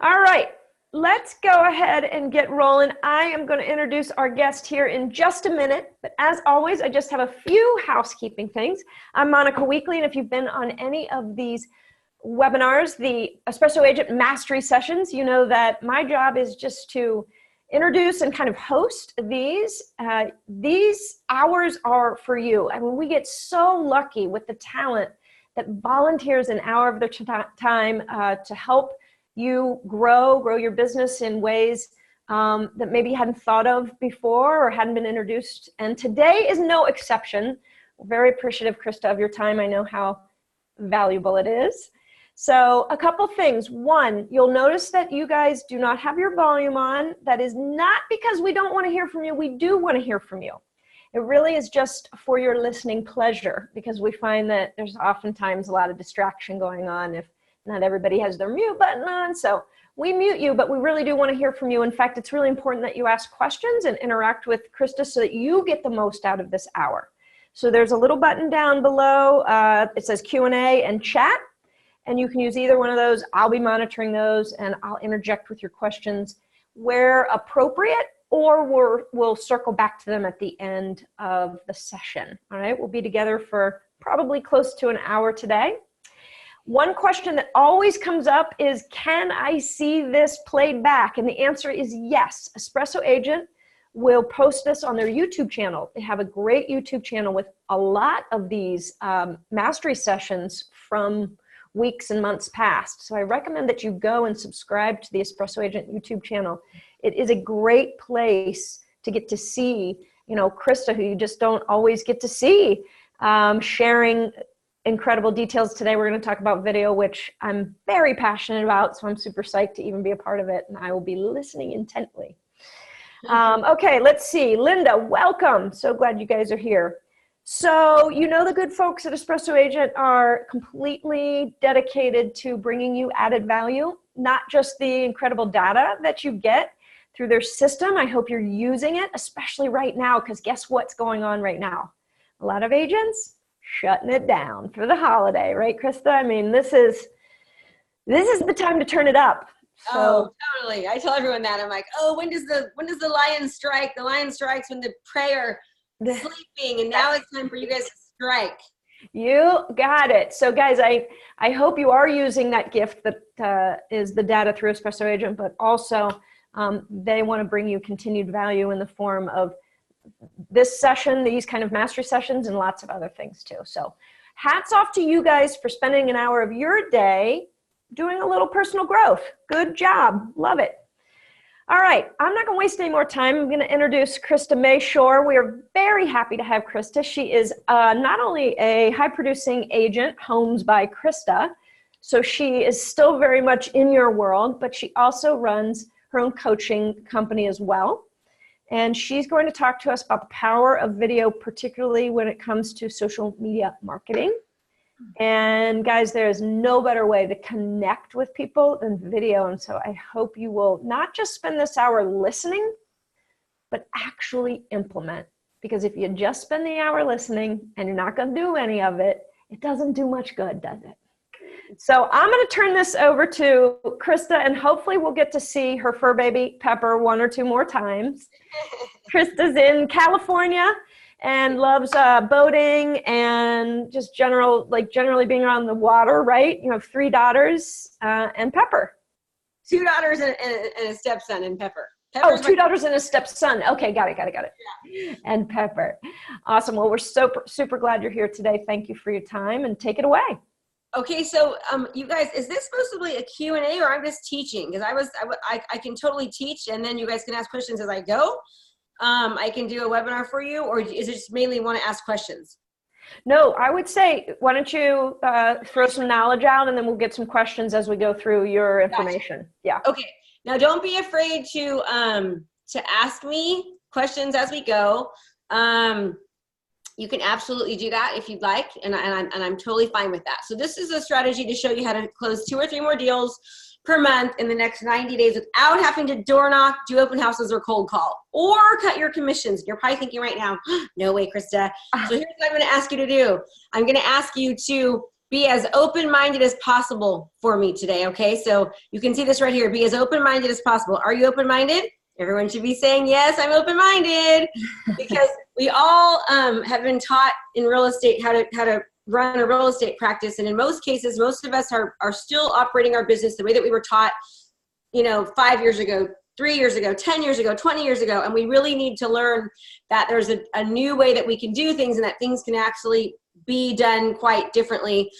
All right, let's go ahead and get rolling. I am going to introduce our guest here in just a minute, but as always, I just have a few housekeeping things. I'm Monica Weekly, and if you've been on any of these webinars, the Espresso Agent Mastery Sessions, you know that my job is just to introduce and kind of host these. These hours are for you. I mean, we get so lucky with the talent that volunteers an hour of their time to help you grow your business in ways that maybe you hadn't thought of before or hadn't been introduced. And today is no exception. We're very appreciative, Krista, of your time. I know how valuable it is. So a couple things. One, you'll notice that you guys do not have your volume on. That is not because we don't want to hear from you. We do want to hear from you. It really is just for your listening pleasure, because we find that there's oftentimes a lot of distraction going on if not everybody has their mute button on. So we mute you, but we really do want to hear from you. In fact, it's really important that you ask questions and interact with Krista so that you get the most out of this hour. So there's a little button down below. It says Q&A and chat. And you can use either one of those. I'll be monitoring those, and I'll interject with your questions where appropriate, or we'll circle back to them at the end of the session. All right, we'll be together for probably close to an hour today. One question that always comes up is, can I see this played back? And the answer is yes. Espresso Agent will post this on their YouTube channel. They have a great YouTube channel with a lot of these mastery sessions from weeks and months past. So I recommend that you go and subscribe to the Espresso Agent YouTube channel. It is a great place to get to see, you know, Krista, who you just don't always get to see, sharing incredible details. Today we're going to talk about video, which I'm very passionate about, so I'm super psyched to even be a part of it, and I will be listening intently. Okay, let's see. Linda, welcome. So glad you guys are here. So, you know, the good folks at Espresso Agent are completely dedicated to bringing you added value, not just the incredible data that you get through their system. I hope you're using it, especially right now, because guess what's going on right now? A lot of agents shutting it down for the holiday, right, Krista? I mean, this is the time to turn it up. So, oh, totally. I tell everyone that. I'm like, oh, when does the lion strike? The lion strikes when the prey are sleeping, and now it's time for you guys to strike. You got it. So guys, I hope you are using that gift that is the data through Espresso Agent, but also they want to bring you continued value in the form of this session, these kind of mastery sessions, and lots of other things too. So hats off to you guys for spending an hour of your day doing a little personal growth. Good job. Love it. All right, I'm not going to waste any more time. I'm going to introduce Krista Mashore. We are very happy to have Krista. She is not only a high-producing agent, Homes by Krista, so she is still very much in your world, but she also runs her own coaching company as well. And she's going to talk to us about the power of video, particularly when it comes to social media marketing. And guys, there is no better way to connect with people than video. And so I hope you will not just spend this hour listening, but actually implement. Because if you just spend the hour listening and you're not going to do any of it, it doesn't do much good, does it? So I'm going to turn this over to Krista, and hopefully we'll get to see her fur baby, Pepper, one or two more times. Krista's in California and loves boating and just generally being around the water, right? You have 3 daughters and Pepper. 2 daughters and a stepson and Pepper. Oh, 2 daughters and a stepson. Okay, got it. Yeah. And Pepper. Awesome. Well, we're super glad you're here today. Thank you for your time, and take it away. Okay, so you guys, is this supposed to be a Q&A, or I'm just teaching? Because I can totally teach, and then you guys can ask questions as I go. I can do a webinar for you, or is it just mainly want to ask questions? No, I would say, why don't you throw some knowledge out, and then we'll get some questions as we go through your information. Gotcha. Yeah. Okay. Now, don't be afraid to ask me questions as we go. You can absolutely do that if you'd like, and I'm totally fine with that. So this is a strategy to show you how to close 2 or 3 more deals per month in the next 90 days without having to door knock, do open houses, or cold call, or cut your commissions. You're probably thinking right now, no way, Krista. So here's what I'm going to ask you to do. I'm going to ask you to be as open-minded as possible for me today, okay? So you can see this right here. Be as open-minded as possible. Are you open-minded? Everyone should be saying, yes, I'm open-minded. Because we all have been taught in real estate how to run a real estate practice. And in most cases, most of us are still operating our business the way that we were taught, 5 years ago, 3 years ago, 10 years ago, 20 years ago. And we really need to learn that there's a new way that we can do things and that things can actually be done quite differently,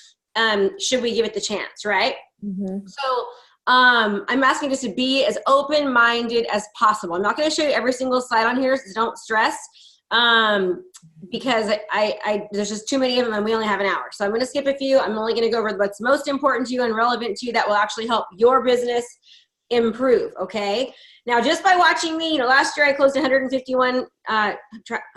should we give it the chance, right? Mm-hmm. So I'm asking just to be as open-minded as possible. I'm not going to show you every single slide on here, so don't stress, because there's just too many of them and we only have an hour. So I'm going to skip a few. I'm only going to go over what's most important to you and relevant to you that will actually help your business improve, okay? Now, just by watching me, last year I closed 151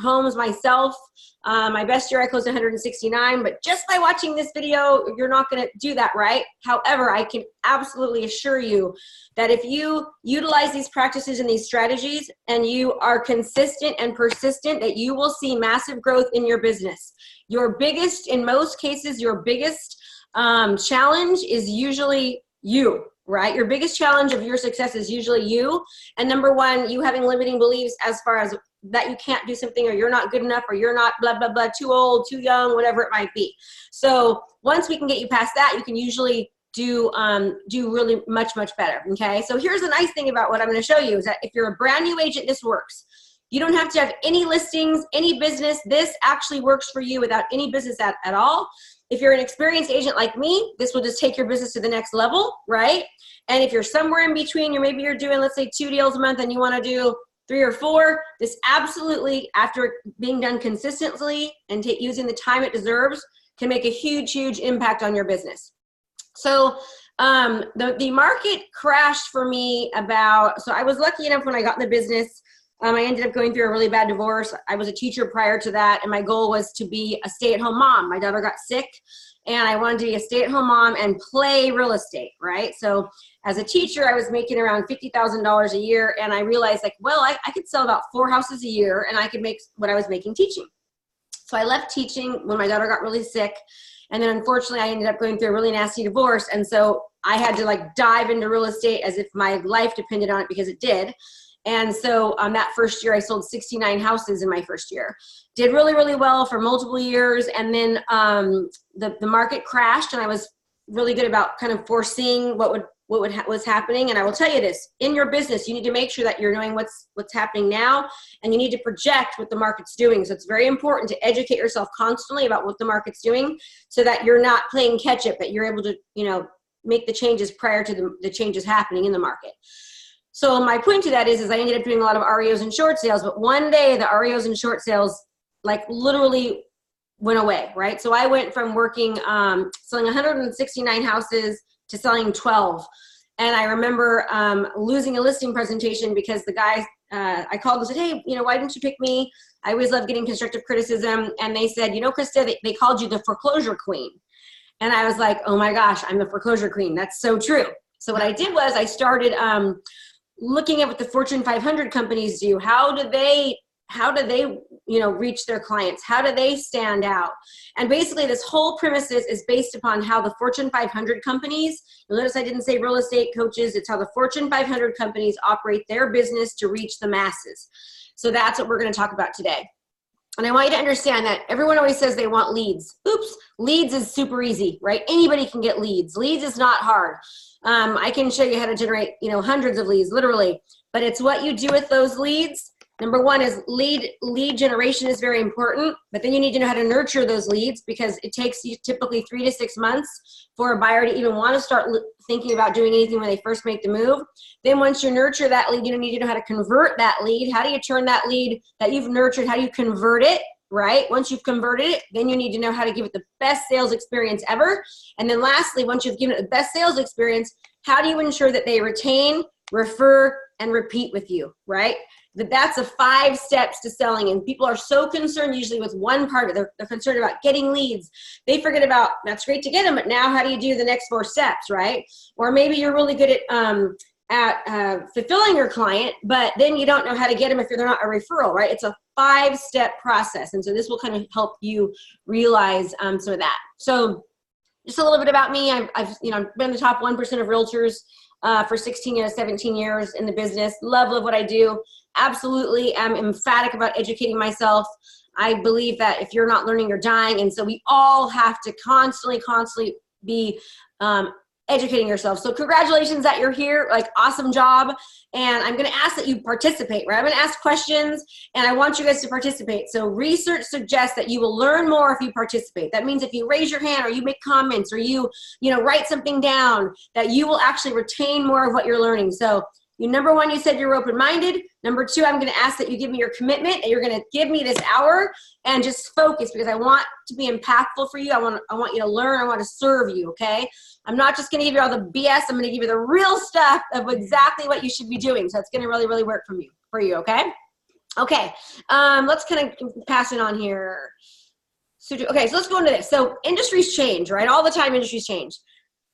homes myself. My best year I closed 169, but just by watching this video, you're not going to do that, right? However, I can absolutely assure you that if you utilize these practices and these strategies and you are consistent and persistent, that you will see massive growth in your business. In most cases, your biggest challenge is usually you. Right? Your biggest challenge of your success is usually you. And number one, you having limiting beliefs as far as that you can't do something, or you're not good enough, or you're not blah, blah, blah, too old, too young, whatever it might be. So once we can get you past that, you can usually do really much, much better. Okay. So here's the nice thing about what I'm going to show you is that if you're a brand new agent, this works. You don't have to have any listings, any business. This actually works for you without any business at all. If you're an experienced agent like me, this will just take your business to the next level, right? And if you're somewhere in between, maybe you're doing, let's say, 2 deals a month and you want to do 3 or 4, this absolutely, after being done consistently and using the time it deserves, can make a huge, huge impact on your business. So the market crashed for me so I was lucky enough when I got in the business. I ended up going through a really bad divorce. I was a teacher prior to that, and my goal was to be a stay-at-home mom. My daughter got sick, and I wanted to be a stay-at-home mom and play real estate, right? So as a teacher, I was making around $50,000 a year, and I realized, I could sell about 4 houses a year, and I could make what I was making teaching. So I left teaching when my daughter got really sick, and then unfortunately, I ended up going through a really nasty divorce, and so I had to dive into real estate as if my life depended on it, because it did. And so that first year, I sold 69 houses in my first year. Did really, really well for multiple years. And then the market crashed, and I was really good about kind of foreseeing what was happening. And I will tell you this, in your business, you need to make sure that you're knowing what's happening now, and you need to project what the market's doing. So it's very important to educate yourself constantly about what the market's doing so that you're not playing catch up, that you're able to, make the changes prior to the changes happening in the market. So my point to that is I ended up doing a lot of REOs and short sales, but one day the REOs and short sales literally went away, right? So I went from working, selling 169 houses to selling 12. And I remember losing a listing presentation because the guy, I called and said, hey, why didn't you pick me? I always love getting constructive criticism. And they said, Krista, they called you the foreclosure queen. And I was like, oh my gosh, I'm the foreclosure queen. That's so true. So what I did was I started looking at what the Fortune 500 companies do. How do they reach their clients? How do they stand out? And basically this whole premises is based upon how the Fortune 500 companies, you'll notice I didn't say real estate coaches, it's how the Fortune 500 companies operate their business to reach the masses. So that's what we're going to talk about today. And I want you to understand that everyone always says they want leads. Oops, leads is super easy, right? Anybody can get leads. Leads is not hard. I can show you how to generate, hundreds of leads, literally. But it's what you do with those leads. Number one is lead generation is very important, but then you need to know how to nurture those leads, because it takes you typically 3 to 6 months for a buyer to even want to start thinking about doing anything when they first make the move. Then once you nurture that lead, you need to know how to convert that lead. How do you turn that lead that you've nurtured, how do you convert it, right? Once you've converted it, then you need to know how to give it the best sales experience ever. And then lastly, once you've given it the best sales experience, how do you ensure that they retain, refer, and repeat with you, right? That's a 5 steps to selling. And people are so concerned usually with one part of it. They're concerned about getting leads. They forget about, that's great to get them, but now how do you do the next 4 steps, right? Or maybe you're really good at fulfilling your client, but then you don't know how to get them if they're not a referral, right? It's a 5-step process. And so this will kind of help you realize some of that. So just a little bit about me. I've been the top 1% of realtors for 16 years, 17 years in the business. Love what I do. Absolutely am emphatic about educating myself. I believe that if you're not learning, you're dying. And so we all have to constantly be educating yourself. So congratulations that you're here, like awesome job. And I'm gonna ask that you participate, right? I'm gonna ask questions and I want you guys to participate. So research suggests that you will learn more if you participate. That means if you raise your hand or you make comments or you write something down, that you will actually retain more of what you're learning. So number one, you said you're open-minded. Number two, I'm going to ask that you give me your commitment and you're going to give me this hour and just focus because I want to be impactful for you. I want you to learn. I want to serve you, okay? I'm not just going to give you all the BS. I'm going to give you the real stuff of exactly what you should be doing. So it's going to really, really work for you, okay? Okay, let's kind of pass it on here. So let's go into this. So industries change, right? All the time industries change.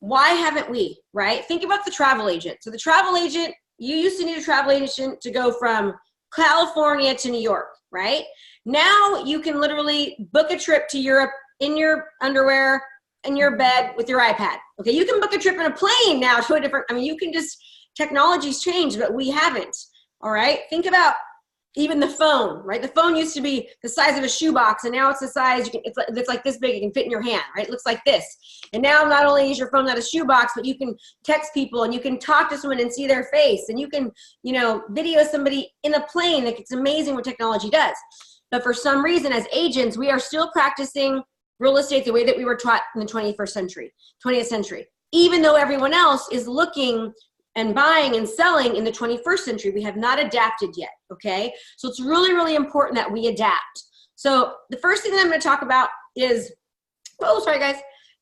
Why haven't we, right? Think about the travel agent. So the travel agent, you used to need a travel agent to go from California to New York, right? Now you can literally book a trip to Europe in your underwear, in your bed with your iPad. Okay, you can book a trip in a plane now to a different, technology's changed, but we haven't, all right? Think about even the phone, right? The phone used to be the size of a shoebox, and now it's the size, it's like this big, it can fit in your hand, right? It looks like this. And now not only is your phone not a shoebox, but you can text people and you can talk to someone and see their face, and you can, video somebody in a plane. Like, it's amazing what technology does. But for some reason, as agents, we are still practicing real estate the way that we were taught in the 20th century, even though everyone else is looking and buying and selling in the 21st century. We have not adapted yet, okay? So it's really, really important that we adapt. So the first thing that I'm gonna talk about is,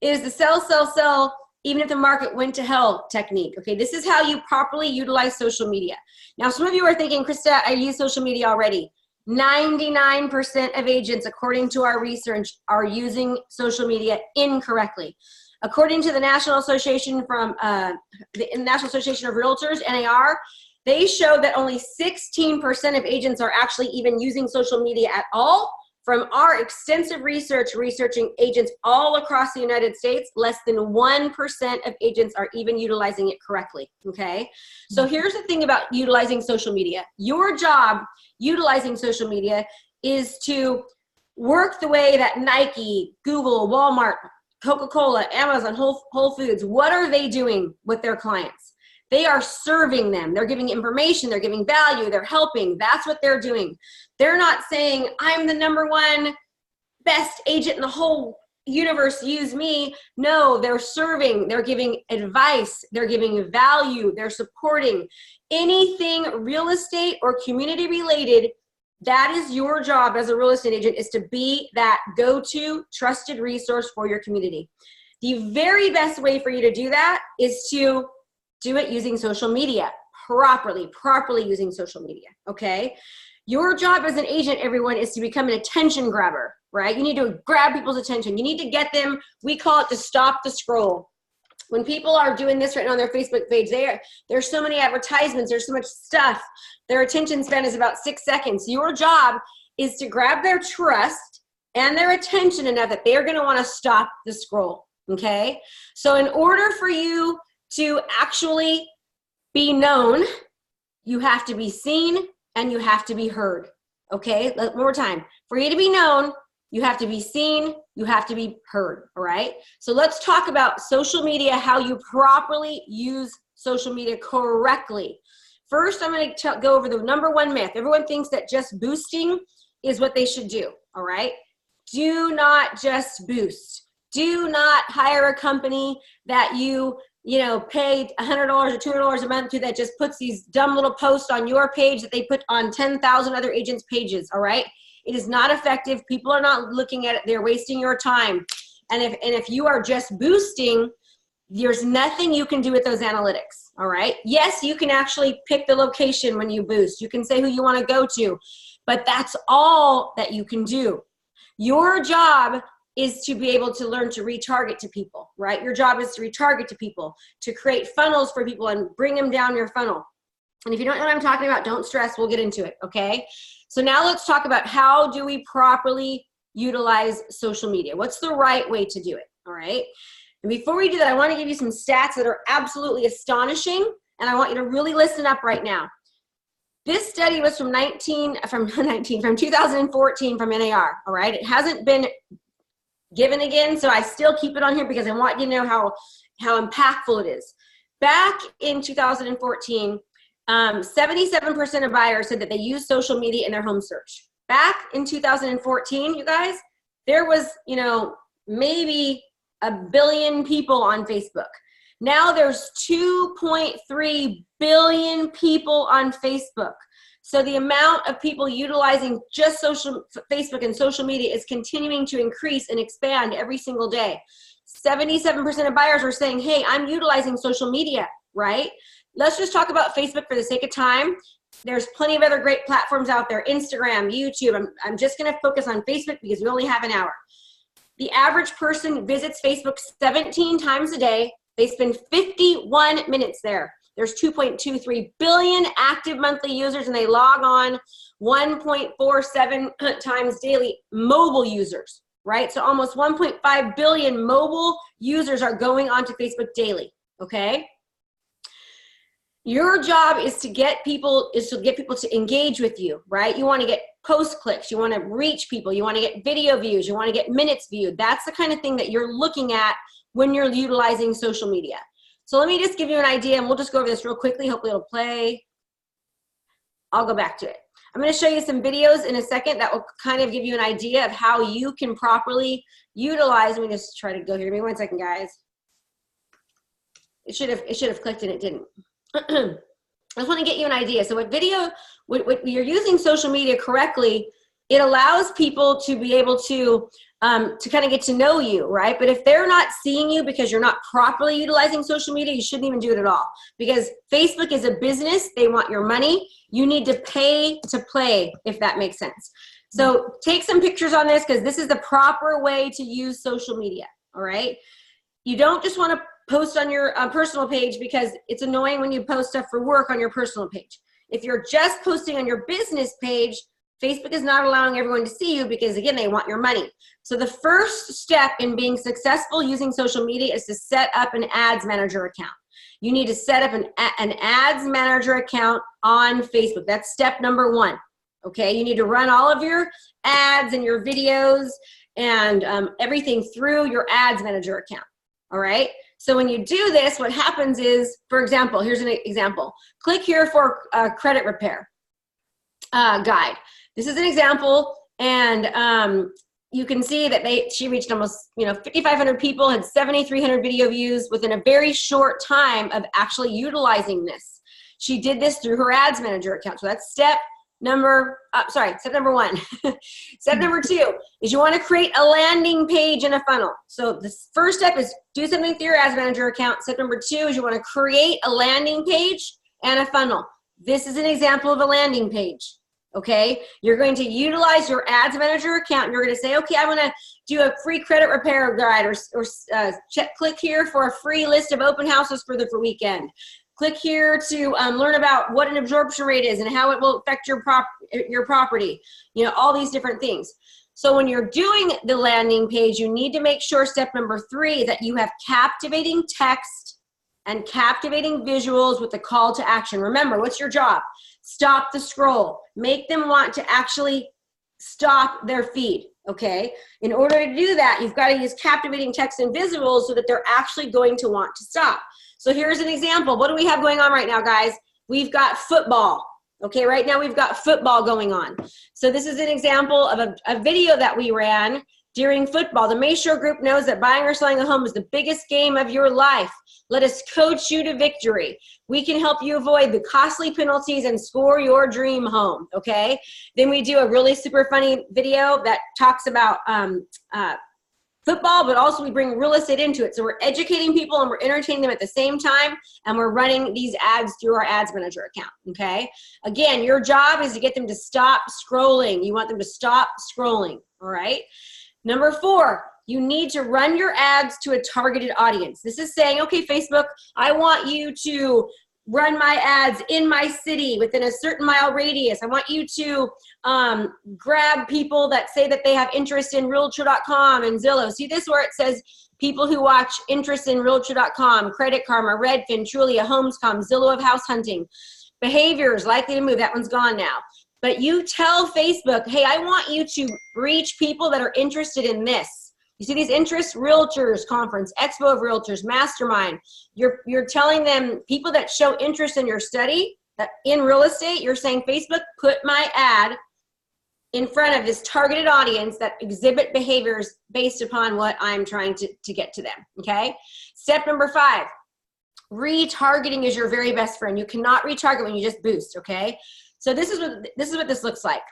is the sell, even if the market went to hell technique, okay? This is how you properly utilize social media. Now, some of you are thinking, Krista, I use social media already. 99% of agents, according to our research, are using social media incorrectly. According to the National Association of Realtors, NAR, they show that only 16% of agents are actually even using social media at all. From our extensive researching agents all across the United States, less than 1% of agents are even utilizing it correctly, okay? So here's the thing about utilizing social media. Your job utilizing social media is to work the way that Nike, Google, Walmart, Coca-Cola, Amazon, Whole Foods, what are they doing with their clients? They are serving them. They're giving information. They're giving value. They're helping. That's what they're doing. They're not saying, I'm the #1 best agent in the whole universe, use me. No, they're serving. They're giving advice. They're giving value. They're supporting. Anything real estate or community related, that is your job as a real estate agent, is to be that go-to trusted resource for your community. The very best way for you to do that is to do it using social media, properly using social media, okay? Your job as an agent, everyone, is to become an attention grabber, right? You need to grab people's attention. You need to get them, we call it to stop the scroll. When people are doing this right now on their Facebook page, there's so many advertisements, there's so much stuff. Their attention span is about 6 seconds. Your job is to grab their trust and their attention enough that they're gonna wanna stop the scroll, okay? So in order for you to actually be known, you have to be seen and you have to be heard, okay? One more time. For you to be known, you have to be seen, you have to be heard, all right? So let's talk about social media, how you properly use social media correctly. First, I'm gonna go over the #1 myth. Everyone thinks that just boosting is what they should do, all right? Do not just boost. Do not hire a company that you pay $100 or $200 a month to, that just puts these dumb little posts on your page that they put on 10,000 other agents' pages, all right? It is not effective. People are not looking at it. They're wasting your time. And if you are just boosting, there's nothing you can do with those analytics, all right? Yes, you can actually pick the location when you boost. You can say who you want to go to, but that's all that you can do. Your job is to be able to learn to retarget to people, right? Your job is to retarget to people, to create funnels for people and bring them down your funnel. And if you don't know what I'm talking about, don't stress, we'll get into it, okay? So now let's talk about how do we properly utilize social media. What's the right way to do it, all right? And before we do that, I want to give you some stats that are absolutely astonishing, and I want you to really listen up right now. This study was from 2014 from NAR, all right? It hasn't been given again, so I still keep it on here because I want you to know how impactful it is. Back in 2014, 77% of buyers said that they use social media in their home search. Back in 2014, you guys, there was, maybe 1 billion people on Facebook. Now there's 2.3 billion people on Facebook. So the amount of people utilizing just Facebook and social media is continuing to increase and expand every single day. 77% of buyers are saying, hey, I'm utilizing social media, right? Let's just talk about Facebook for the sake of time. There's plenty of other great platforms out there, Instagram, YouTube. I'm just going to focus on Facebook because we only have an hour. The average person visits Facebook 17 times a day. They spend 51 minutes there. There's 2.23 billion active monthly users, and they log on 1.47 times daily. Mobile users, right? So almost 1.5 billion mobile users are going onto Facebook daily, okay? Your job is to get people to engage with you, right? You want to get post clicks, you want to reach people, you want to get video views, you want to get minutes viewed. That's the kind of thing that you're looking at when you're utilizing social media. So let me just give you an idea, and we'll just go over this real quickly. Hopefully it'll play. I'll go back to it. I'm going to show you some videos in a second that will kind of give you an idea of how you can properly utilize. Let me just try to go here. Give me 1 second, guys. It should have clicked and it didn't. I just want to get you an idea. So when you're using social media correctly, it allows people to be able to kind of get to know you, right? But if they're not seeing you because you're not properly utilizing social media, you shouldn't even do it at all. Because Facebook is a business. They want your money. You need to pay to play, if that makes sense. So take some pictures on this because this is the proper way to use social media, all right? You don't just want to post on your personal page because it's annoying when you post stuff for work on your personal page. If you're just posting on your business page, Facebook is not allowing everyone to see you because, again, they want your money. So the first step in being successful using social media is to set up an ads manager account. You need to set up an ads manager account on Facebook. That's step number 1, okay? You need to run all of your ads and your videos and everything through your ads manager account, all right? So when you do this, what happens is, for example, here's an example. Click here for a credit repair guide. This is an example, and you can see that she reached almost 5,500 people, had 7,300 video views within a very short time of actually utilizing this. She did this through her ads manager account. So that's step number 1. Step number 2 is you want to create a landing page and a funnel. So the first step is do something through your ads manager account. Step number 2 is you want to create a landing page and a funnel. This is an example of a landing page. Okay, you're going to utilize your ads manager account. You're going to say, okay, I want to do a free credit repair guide, or click here for a free list of open houses for the weekend. Click here to learn about what an absorption rate is and how it will affect your property. All these different things. So when you're doing the landing page, you need to make sure step number 3 that you have captivating text and captivating visuals with the call to action. Remember, what's your job? Stop the scroll. Make them want to actually stop their feed, okay? In order to do that, you've got to use captivating text and visuals so that they're actually going to want to stop. So here's an example. What do we have going on right now, guys? We've got football, okay? Right now we've got football going on. So this is an example of a video that we ran during football. The Mashore Group knows that buying or selling a home is the biggest game of your life. Let us coach you to victory. We can help you avoid the costly penalties and score your dream home, okay? Then we do a really super funny video that talks about football, but also we bring real estate into it. So we're educating people and we're entertaining them at the same time, and we're running these ads through our ads manager account, okay? Again, your job is to get them to stop scrolling. You want them to stop scrolling, all right? Number 4, you need to run your ads to a targeted audience. This is saying, okay, Facebook, I want you to run my ads in my city within a certain mile radius. I want you to grab people that say that they have interest in realtor.com and Zillow. See this where it says people who watch interest in realtor.com, Credit Karma, Redfin, Trulia, Homescom, Zillow of house hunting. Behaviors likely to move. That one's gone now. But you tell Facebook, hey, I want you to reach people that are interested in this. You see these interests, realtors conference, expo of realtors, mastermind. You're telling them people that show interest in your study, that in real estate, you're saying, Facebook, put my ad in front of this targeted audience that exhibit behaviors based upon what I'm trying to get to them, okay? Step number 5, retargeting is your very best friend. You cannot retarget when you just boost, okay? So this is what this looks like.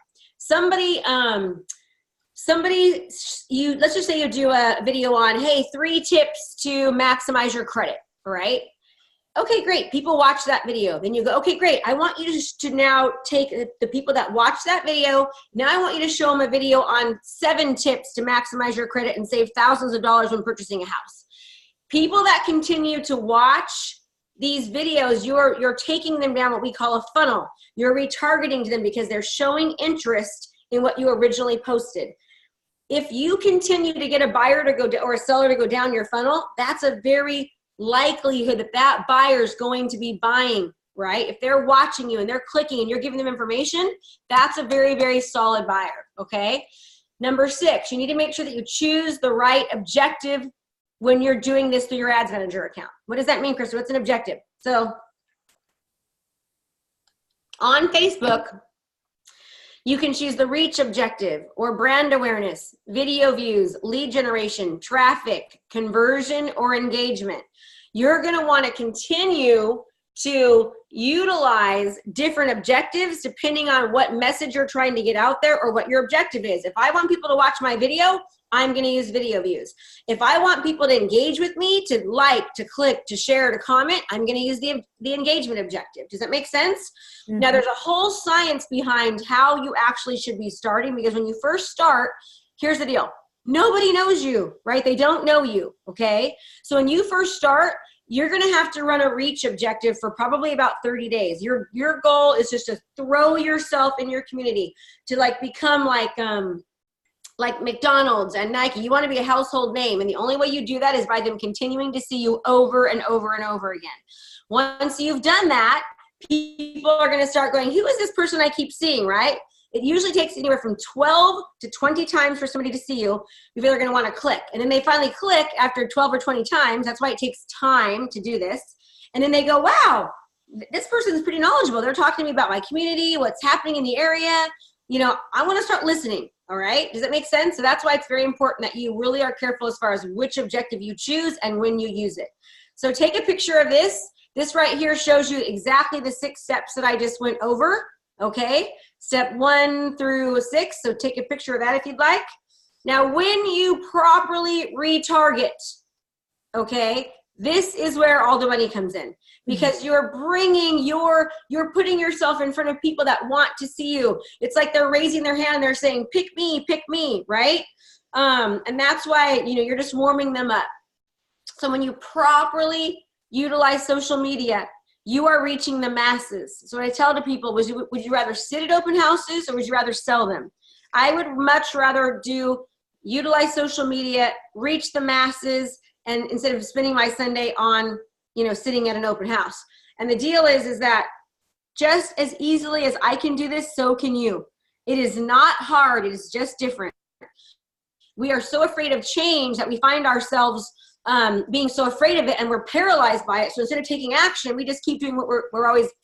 Let's just say you do a video on, hey, 3 tips to maximize your credit, all right? Okay, great. People watch that video. Then you go, okay, great. I want you to now take the people that watch that video. Now I want you to show them a video on 7 tips to maximize your credit and save thousands of dollars when purchasing a house. People that continue to watch these videos, you're taking them down what we call a funnel. You're retargeting to them because they're showing interest in what you originally posted. If you continue to get a buyer to go or a seller to go down your funnel, that's a very likelihood that that buyer is going to be buying, right? If they're watching you and they're clicking and you're giving them information, that's a very, very solid buyer, okay? Number 6, you need to make sure that you choose the right objective when you're doing this through your ads manager account. What does that mean, Krista? What's an objective? So on Facebook, you can choose the reach objective or brand awareness, video views, lead generation, traffic, conversion, or engagement. You're going to want to continue to utilize different objectives depending on what message you're trying to get out there or what your objective is. If I want people to watch my video, I'm going to use video views. If I want people to engage with me, to like, to click, to share, to comment, I'm going to use the engagement objective. Does that make sense? Mm-hmm. Now, there's a whole science behind how you actually should be starting, because when you first start, here's the deal. Nobody knows you, right? They don't know you, okay? So when you first start, you're going to have to run a reach objective for probably about 30 days. Your goal is just to throw yourself in your community to become like McDonald's and Nike. You want to be a household name. And the only way you do that is by them continuing to see you over and over and over again. Once you've done that, people are going to start going, who is this person I keep seeing, right? It usually takes anywhere from 12 to 20 times for somebody to see you before they're going to want to click. And then they finally click after 12 or 20 times. That's why it takes time to do this. And then they go, wow, this person is pretty knowledgeable. They're talking to me about my community, what's happening in the area. I want to start listening. All right. Does that make sense? So that's why it's very important that you really are careful as far as which objective you choose and when you use it. So take a picture of this. This right here shows you exactly the 6 steps that I just went over. Okay. Step 1 through 6. So take a picture of that if you'd like. Now, when you properly retarget, okay, this is where all the money comes in, because you're putting yourself in front of people that want to see you. It's like they're raising their hand and they're saying, pick me, right? And that's why, you're just warming them up. So when you properly utilize social media, you are reaching the masses. So what I tell to people was, would you rather sit at open houses or would you rather sell them? I would much rather utilize social media, reach the masses, and instead of spending my Sunday on, sitting at an open house. And the deal is that just as easily as I can do this, so can you. It is not hard. It is just different. We are so afraid of change that we find ourselves being so afraid of it, and we're paralyzed by it. So instead of taking action, we just keep doing what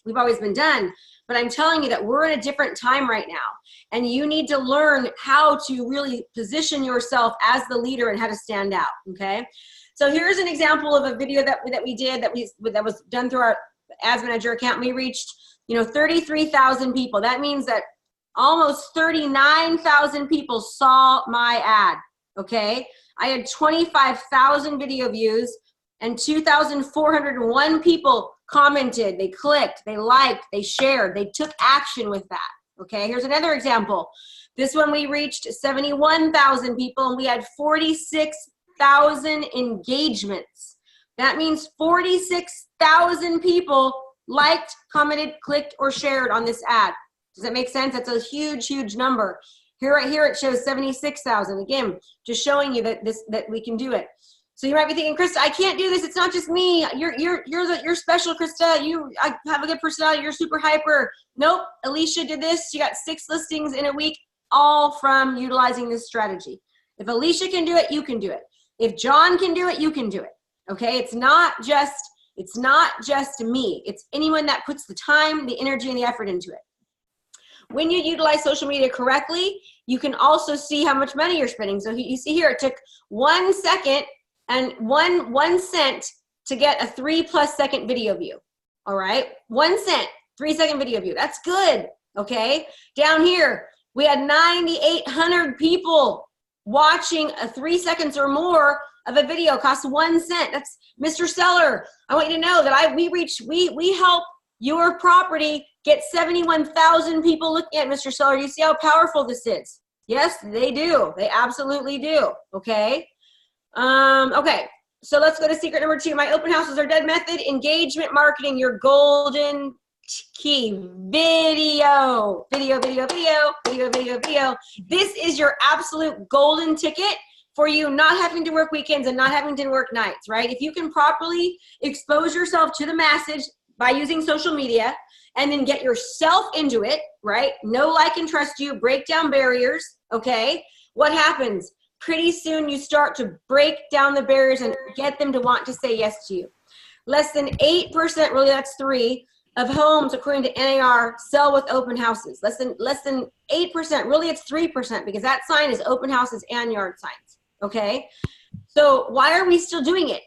we've always been done. But I'm telling you that we're in a different time right now, and you need to learn how to really position yourself as the leader and how to stand out. Okay. So here's an example of a video that we did that was done through our ads manager account. We reached 33,000 people. That means that almost 39,000 people saw my ad. Okay. I had 25,000 video views and 2,401 people commented. They clicked, they liked, they shared, they took action with that. Okay, here's another example. This one we reached 71,000 people and we had 46,000 engagements. That means 46,000 people liked, commented, clicked, or shared on this ad. Does that make sense? That's a huge, huge number. Here, right here, it shows 76,000. Again, just showing you that we can do it. So you might be thinking, Krista, I can't do this. It's not just me. You're special, Krista. I have a good personality. You're super hyper. Nope. Alicia did this. She got 6 listings in a week, all from utilizing this strategy. If Alicia can do it, you can do it. If John can do it, you can do it. Okay? It's not just me. It's anyone that puts the time, the energy, and the effort into it. When you utilize social media correctly, you can also see how much money you're spending. So you see here, it took 1 second and one cent to get a 3+ second video view. All right, 1 cent, 3-second video view. That's good. Okay. Down here, we had 9,800 people watching a 3 seconds or more of a video. Costs 1 cent. That's Mr. Seller. I want you to know that we help your property get 71,000 people looking at Mr. Seller. Do you see how powerful this is? Yes, they do. They absolutely do. Okay. Okay. So let's go to secret number 2. My open houses are dead method. Engagement marketing, your golden key. Video. This is your absolute golden ticket for you not having to work weekends and not having to work nights, right? If you can properly expose yourself to the message by using social media and then get yourself into it, right? Know, like, and trust you, break down barriers, okay? What happens? Pretty soon you start to break down the barriers and get them to want to say yes to you. Less than 8%, really that's 3, of homes, according to NAR, sell with open houses. Less than 8%, really it's 3%, because that sign is open houses and yard signs, okay? So why are we still doing it?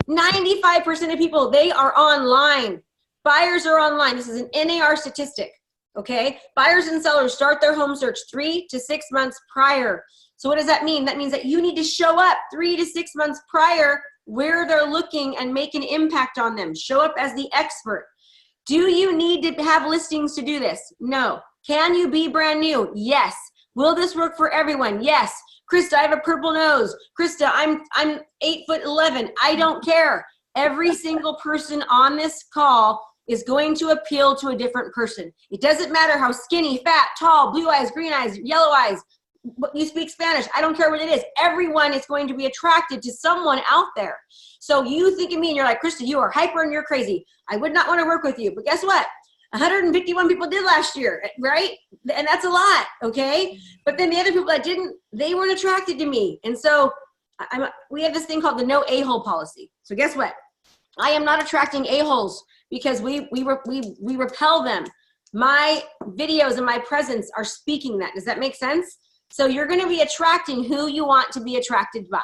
95% of people, they are online. Buyers are online. This is an NAR statistic, okay? Buyers and sellers start their home search 3 to 6 months prior. So what does that mean? That means that you need to show up 3 to 6 months prior where they're looking and make an impact on them. Show up as the expert. Do you need to have listings to do this? No. Can you be brand new? Yes. Will this work for everyone? Yes. Krista, I have a purple nose. Krista, I'm 8'11". I don't care. Every single person on this call is going to appeal to a different person. It doesn't matter how skinny, fat, tall, blue eyes, green eyes, yellow eyes, you speak Spanish. I don't care what it is. Everyone is going to be attracted to someone out there. So you think of me and you're like, Krista, you are hyper and you're crazy. I would not want to work with you. But guess what? 151 people did last year, right? And that's a lot, okay? But then the other people that didn't, they weren't attracted to me. And so we have this thing called the no a-hole policy. So guess what? I am not attracting a-holes because we repel them. My videos and my presence are speaking that. Does that make sense? So you're going to be attracting who you want to be attracted by.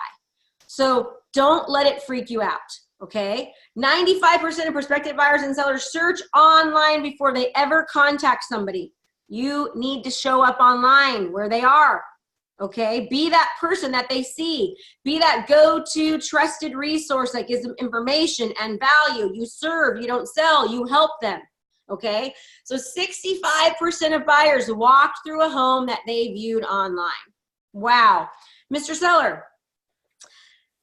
So don't let it freak you out, okay? 95% of prospective buyers and sellers search online before they ever contact somebody. You need to show up online where they are, okay? Be that person that they see. Be that go-to trusted resource that gives them information and value. You serve, you don't sell, you help them. Okay, so 65% of buyers walked through a home that they viewed online. Wow. Mr. Seller,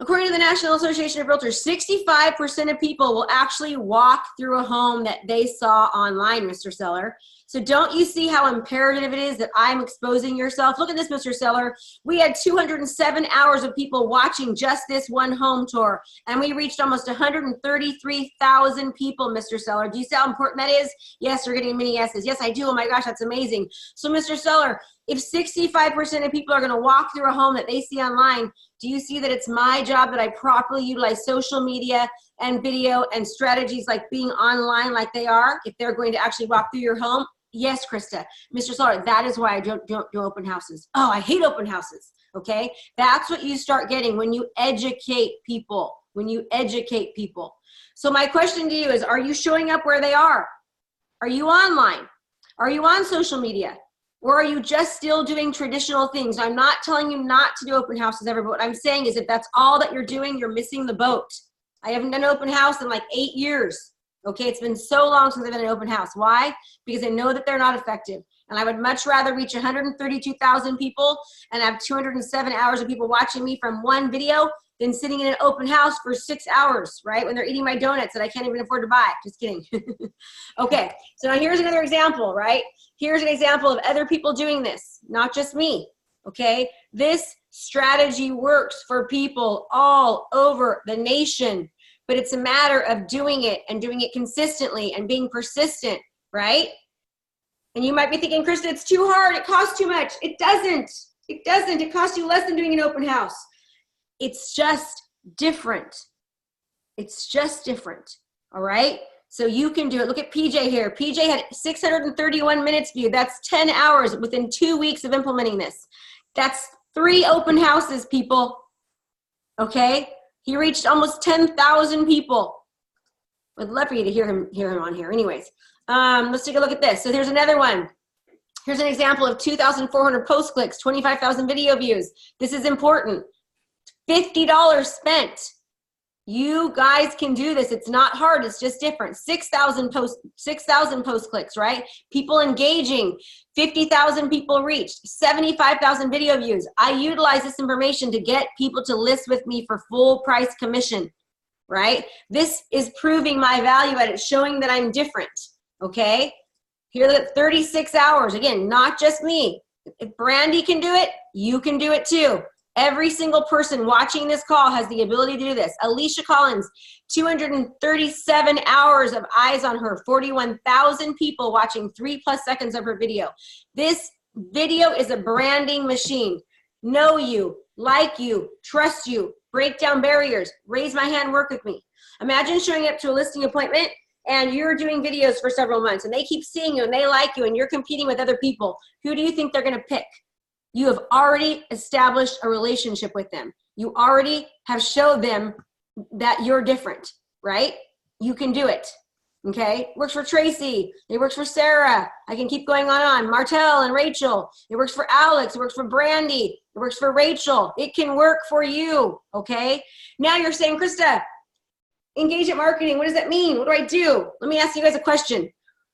according to the National Association of Realtors, 65% of people will actually walk through a home that they saw online, Mr. Seller. So don't you see how imperative it is that I'm exposing yourself? Look at this, Mr. Seller. We had 207 hours of people watching just this one home tour, and we reached almost 133,000 people, Mr. Seller. Do you see how important that is? Yes, we're getting many yeses. Yes, I do. Oh my gosh, that's amazing. So, Mr. Seller, if 65% of people are going to walk through a home that they see online, do you see that it's my job that I properly utilize social media and video and strategies like being online like they are, if they're going to actually walk through your home? Yes, Krista. Mr. Seller, that is why I don't do open houses. Oh, I hate open houses. Okay? That's what you start getting when you educate people. When you educate people. So my question to you is, are you showing up where they are? Are you online? Are you on social media? Or are you just still doing traditional things? I'm not telling you not to do open houses ever, but what I'm saying is if that's all that you're doing, you're missing the boat. I haven't done an open house in like 8 years. Okay, it's been so long since I've done an open house. Why? Because I know that they're not effective. And I would much rather reach 132,000 people and have 207 hours of people watching me from one video than sitting in an open house for 6 hours, right? When they're eating my donuts that I can't even afford to buy. Just kidding. Okay, so now here's another example, right? Here's an example of other people doing this, not just me, okay? This strategy works for people all over the nation, but it's a matter of doing it and doing it consistently and being persistent, right? And you might be thinking, Krista, it's too hard. It costs too much. It doesn't. It doesn't. It costs you less than doing an open house. It's just different. It's just different. All right. So you can do it. Look at PJ here. PJ had 631 minutes viewed. That's 10 hours within 2 weeks of implementing this. That's 3 open houses, people. Okay. He reached almost 10,000 people. I'd love for you to hear him on here. Anyways, let's take a look at this. So here's another one. Here's an example of 2,400 post clicks, 25,000 video views. This is important. $50 spent. You guys can do this. It's not hard. It's just different. 6,000 post clicks, right? People engaging. 50,000 people reached. 75,000 video views. I utilize this information to get people to list with me for full price commission, right? This is proving my value at it, showing that I'm different, okay? Here, look at 36 hours. Again, not just me. If Brandy can do it, you can do it too. Every single person watching this call has the ability to do this. Alicia Collins, 237 hours of eyes on her, 41,000 people watching 3+ seconds of her video. This video is a branding machine. Know you, like you, trust you, break down barriers, raise my hand, work with me. Imagine showing up to a listing appointment and you're doing videos for several months and they keep seeing you and they like you and you're competing with other people. Who do you think they're gonna pick? You have already established a relationship with them. You already have showed them that you're different, right? You can do it, okay? Works for Tracy. It works for Sarah. I can keep going on. Martell and Rachel. It works for Alex. It works for Brandy. It works for Rachel. It can work for you, okay? Now you're saying, Krista, engagement marketing, what does that mean? What do I do? Let me ask you guys a question.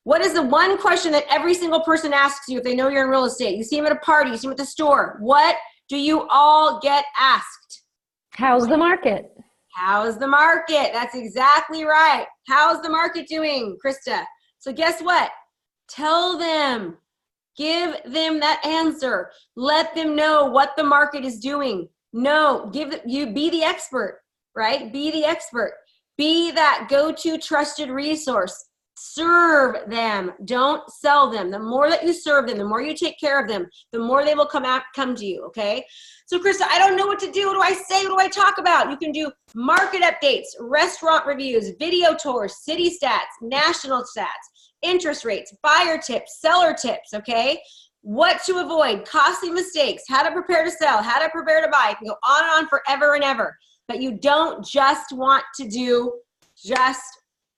What is the one question that every single person asks you if they know you're in real estate? You see them at a party, you see them at the store. What do you all get asked? How's the market? How's the market? That's exactly right. How's the market doing, Krista? So guess what? Tell them. Give them that answer. Let them know what the market is doing. No, be the expert, right? Be the expert. Be that go-to trusted resource. Serve them. Don't sell them. The more that you serve them, the more you take care of them, the more they will come to you, okay? So, Krista, I don't know what to do. What do I say? What do I talk about? You can do market updates, restaurant reviews, video tours, city stats, national stats, interest rates, buyer tips, seller tips, okay? What to avoid, costly mistakes, how to prepare to sell, how to prepare to buy. You can go on and on forever and ever. But you don't just want to do just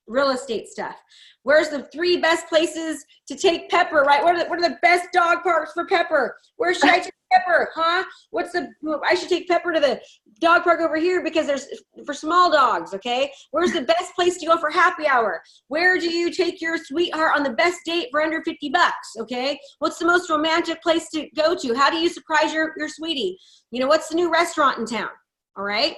real estate stuff. Where's the 3 best places to take Pepper, right? What are the best dog parks for Pepper? Where should I take Pepper, huh? I should take Pepper to the dog park over here because there's for small dogs, okay? Where's the best place to go for happy hour? Where do you take your sweetheart on the best date for under $50, okay? What's the most romantic place to go to? How do you surprise your sweetie? You know, what's the new restaurant in town, all right?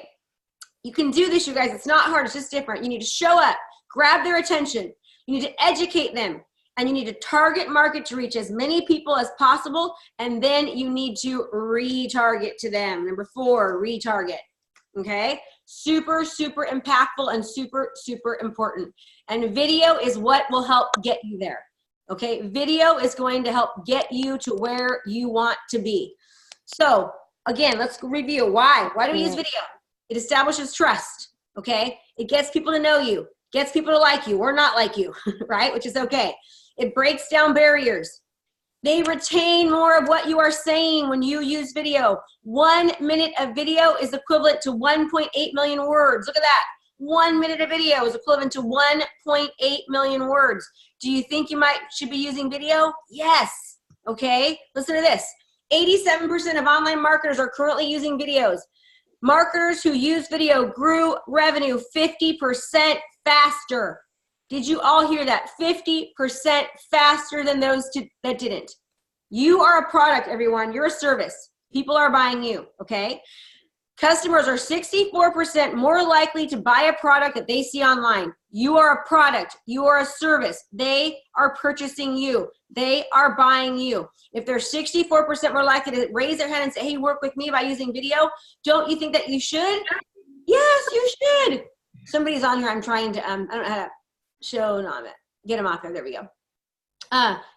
You can do this, you guys. It's not hard. It's just different. You need to show up, grab their attention. You need to educate them, and you need to target market to reach as many people as possible, and then you need to retarget to them. Number 4, retarget, okay? Super, super impactful and super, super important. And video is what will help get you there, okay? Video is going to help get you to where you want to be. So, again, let's review. Why? Why do we use video? It establishes trust, okay? It gets people to know you. Gets people to like you or not like you, right? Which is okay. It breaks down barriers. They retain more of what you are saying when you use video. 1 minute of video is equivalent to 1.8 million words. Look at that. 1 minute of video is equivalent to 1.8 million words. Do you think you should be using video? Yes. Okay. Listen to this. 87% of online marketers are currently using videos. Marketers who use video grew revenue 50% faster. Did you all hear that? 50% faster than those that didn't. You are a product, everyone. You're a service. People are buying you, okay? Customers are 64% more likely to buy a product that they see online. You are a product. You are a service. They are purchasing you. They are buying you. If they're 64% more likely to raise their hand and say, hey, work with me by using video, don't you think that you should? Yes, you should. Somebody's on here. I'm trying to, I don't know how to show on it. Get him off there. There we go.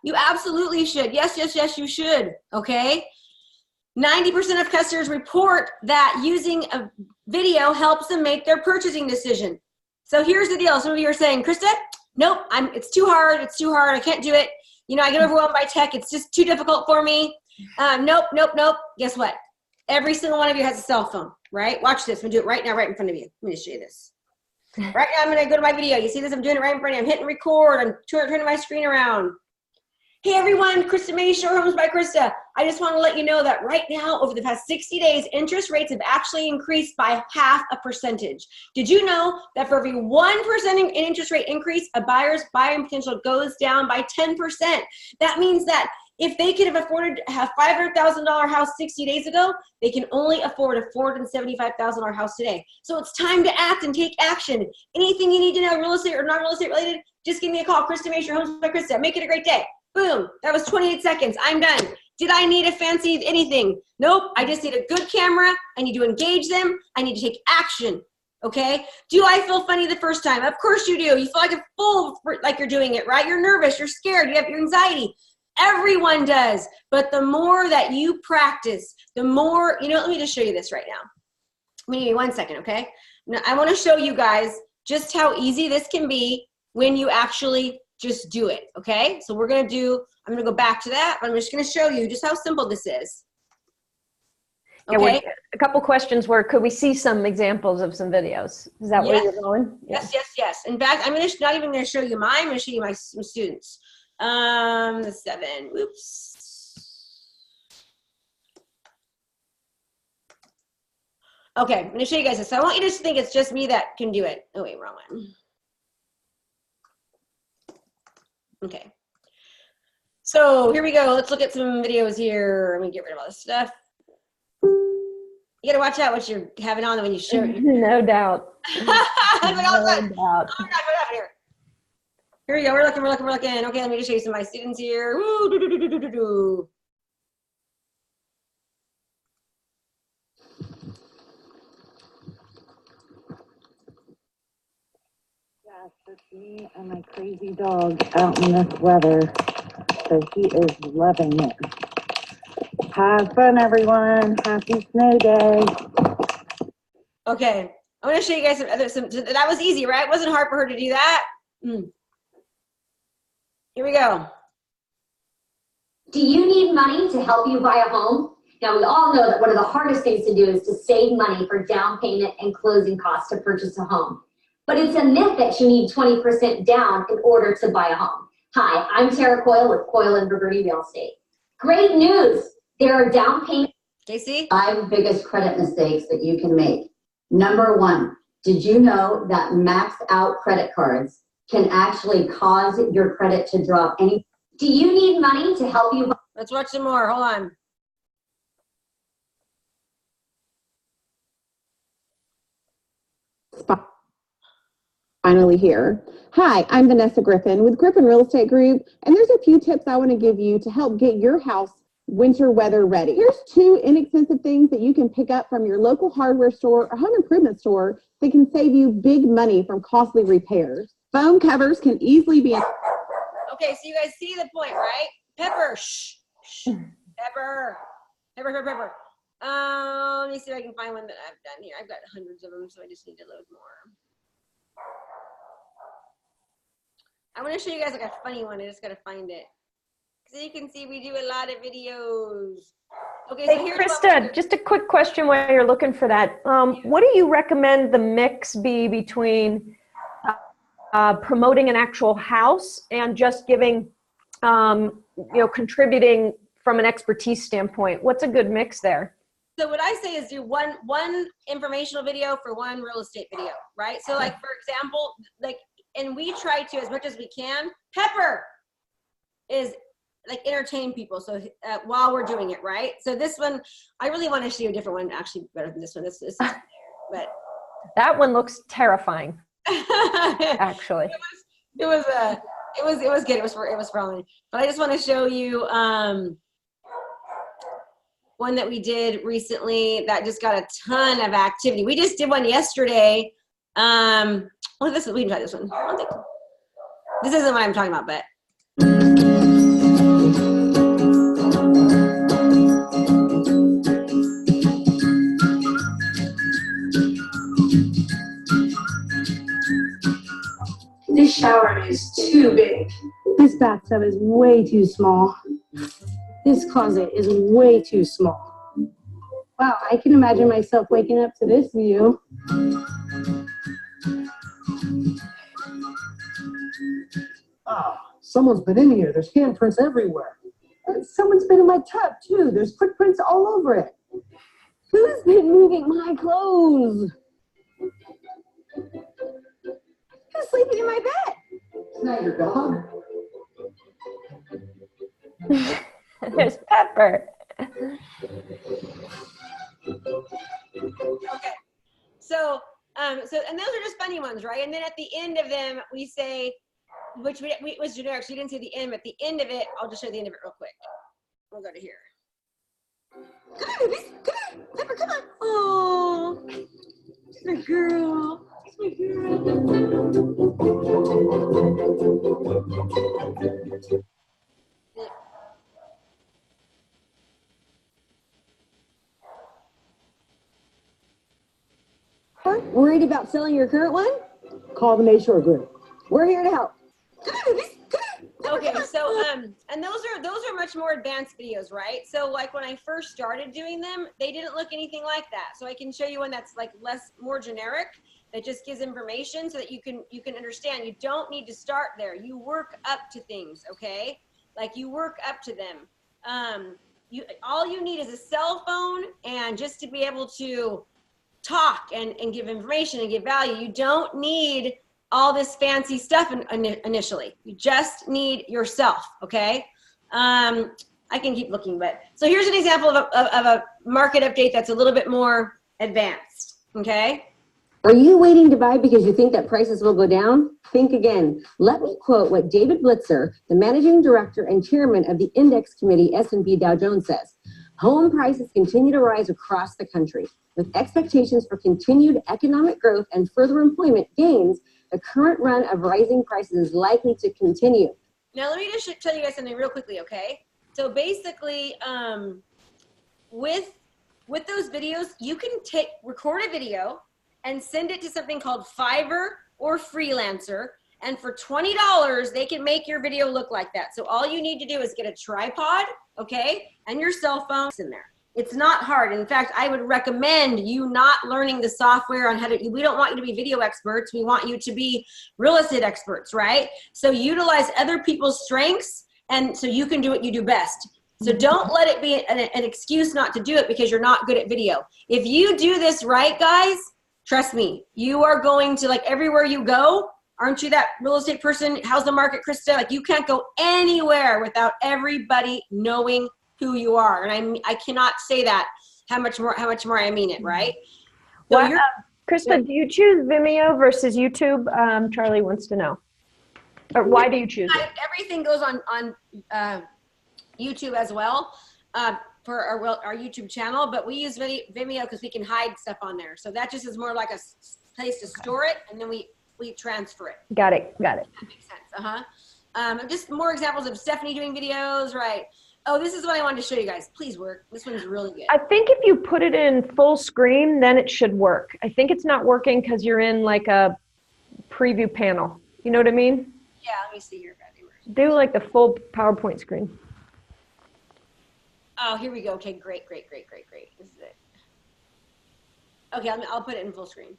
You absolutely should. Yes, yes, yes, you should. Okay. 90% of customers report that using a video helps them make their purchasing decision. So here's the deal. Some of you are saying, Krista, nope, it's too hard. It's too hard. I can't do it. You know, I get overwhelmed by tech. It's just too difficult for me. Nope, nope, nope. Guess what? Every single one of you has a cell phone, right? Watch this. I'm going to do it right now, right in front of you. Let me just show you this. Right now, I'm going to go to my video. You see this? I'm doing it right in front of you. I'm hitting record. I'm turning my screen around. Hey everyone, Krista Mashore, Homes by Krista. I just want to let you know that right now, over the past 60 days, interest rates have actually increased by 0.5%. Did you know that for every 1% in interest rate increase, a buyer's buying potential goes down by 10%? That means that if they could have afforded a $500,000 house 60 days ago, they can only afford a $475,000 house today. So it's time to act and take action. Anything you need to know, real estate or non-real estate related, just give me a call. Krista Mashore, Homes by Krista. Make it a great day. Boom, that was 28 seconds. I'm done. Did I need a fancy anything? Nope, I just need a good camera. I need to engage them. I need to take action, okay? Do I feel funny the first time? Of course you do. You feel like a fool, like you're doing it, right? You're nervous, you're scared, you have your anxiety. Everyone does, but the more that you practice, the more, you know, let me just show you this right now. Give me 1 second, okay? Now, I wanna show you guys just how easy this can be when you actually just do it, okay? So I'm gonna go back to that. I'm just gonna show you just how simple this is. Okay? Yeah, a couple questions were, could we see some examples of some videos? Is that where you're going? Yes, yes, yes. In fact, I'm not even gonna show you mine, I'm gonna show you my students. The 7, oops. Okay, I'm gonna show you guys this. So I want you to just think it's just me that can do it. Oh wait, wrong one. Okay, so here we go. Let's look at some videos here. Let me get rid of all this stuff. You gotta watch out what you're having on when you show it. No doubt. No doubt. Oh my gosh, what happened here? Here we go. We're looking. Okay, let me just show you some of my students here. Woo, do, do, do, do, do, do, do. Yes, it's me and my crazy dog out in this weather, so he is loving it. Have fun, everyone. Happy snow day. Okay, I'm going to show you guys some, that was easy, right? It wasn't hard for her to do that. Here we go. Do you need money to help you buy a home? Now, we all know that one of the hardest things to do is to save money for down payment and closing costs to purchase a home. But it's a myth that you need 20% down in order to buy a home. Hi, I'm Tara Coyle with Coyle and Bergerdi Real Estate. Great news! There are down payment. Casey? 5 biggest credit mistakes that you can make. Number 1, did you know that maxed out credit cards can actually cause your credit to drop any? Do you need money to help you? Let's watch some more. Hold on. Finally here. Hi, I'm Vanessa Griffin with Griffin Real Estate Group, and there's a few tips I want to give you to help get your house winter weather ready. Here's 2 inexpensive things that you can pick up from your local hardware store or home improvement store that can save you big money from costly repairs. Foam covers can easily be... Okay, so you guys see the point, right? Pepper, shh, shh. Pepper. Let me see if I can find one that I've done here. I've got hundreds of them, so I just need to load more. I want to show you guys like a funny one. I just got to find it. So you can see we do a lot of videos. Okay, so hey, Krista, just a quick question while you're looking for that. What do you recommend the mix be between promoting an actual house and just giving, contributing from an expertise standpoint? What's a good mix there? So what I say is do one informational video for one real estate video, right? So like, for example, and we try to, as much as we can, Pepper is like entertain people. So while we're doing it, right? So this one, I really want to show you a different one, actually better than this one. This is, but that one looks terrifying. Actually, it was good. It was for Roland. But I just want to show you one that we did recently that just got a ton of activity. We just did one yesterday. Well, we can try this one. I don't think this isn't what I'm talking about, but. This shower is too big. This bathtub is way too small. This closet is way too small. Wow, I can imagine myself waking up to this view. Ah, someone's been in here. There's handprints everywhere. Someone's been in my tub too. There's footprints all over it. Who's been moving my clothes? Who's sleeping in my bed? Isn't that your dog? There's Pepper. Okay. So and those are just funny ones, right? And then at the end of them, we say, which was generic, so you didn't say the end, but at the end of it, I'll just show you the end of it real quick. We'll go to here. Come on, babies. Come on. Pepper, come on. Oh, she's my girl. She's my girl. Worried about selling your current one? Call the Mashore group. We're here to help. Okay, so and those are much more advanced videos, right? So like when I first started doing them, they didn't look anything like that. So I can show you one that's like more generic, that just gives information so that you can understand. You don't need to start there. You work up to things, okay? Like you work up to them. All you need is a cell phone and just to be able to talk and give information and give value. You don't need all this fancy stuff initially. You just need yourself, okay? I can keep looking, but so here's an example of a market update that's a little bit more advanced, okay? Are you waiting to buy because you think that prices will go down? Think again. Let me quote what David Blitzer, the managing director and chairman of the index committee S&P Dow Jones says. Home prices continue to rise across the country. With expectations for continued economic growth and further employment gains, the current run of rising prices is likely to continue. Now, let me just tell you guys something real quickly, okay? So basically, with those videos, you can record a video and send it to something called Fiverr or Freelancer, and for $20, they can make your video look like that. So all you need to do is get a tripod, okay, and your cell phone in there. It's not hard. In fact, I would recommend you not learning the software on how to, we don't want you to be video experts. We want you to be real estate experts, right? So utilize other people's strengths, and so you can do what you do best. So don't let it be an excuse not to do it because you're not good at video. If you do this right, guys, trust me, you are going to, like, everywhere you go. Aren't you that real estate person? How's the market, Krista? Like, you can't go anywhere without everybody knowing who you are. And I cannot say that how much more I mean it, right? So well, Krista, do you choose Vimeo versus YouTube? Charlie wants to know. Or why do you choose it? Everything goes on YouTube as well for our YouTube channel, but we use Vimeo because we can hide stuff on there. So that just is more like a place to store it, and then we transfer it. Got it. That makes sense. Just more examples of Stephanie doing videos, right? Oh, this is what I wanted to show you guys. Please work. This one's really good. I think if you put it in full screen, then it should work. I think it's not working because you're in like a preview panel. You know what I mean? Yeah, let me see here. Do like the full PowerPoint screen. Oh, here we go. Okay, great. This is it. Okay, I'll put it in full screen.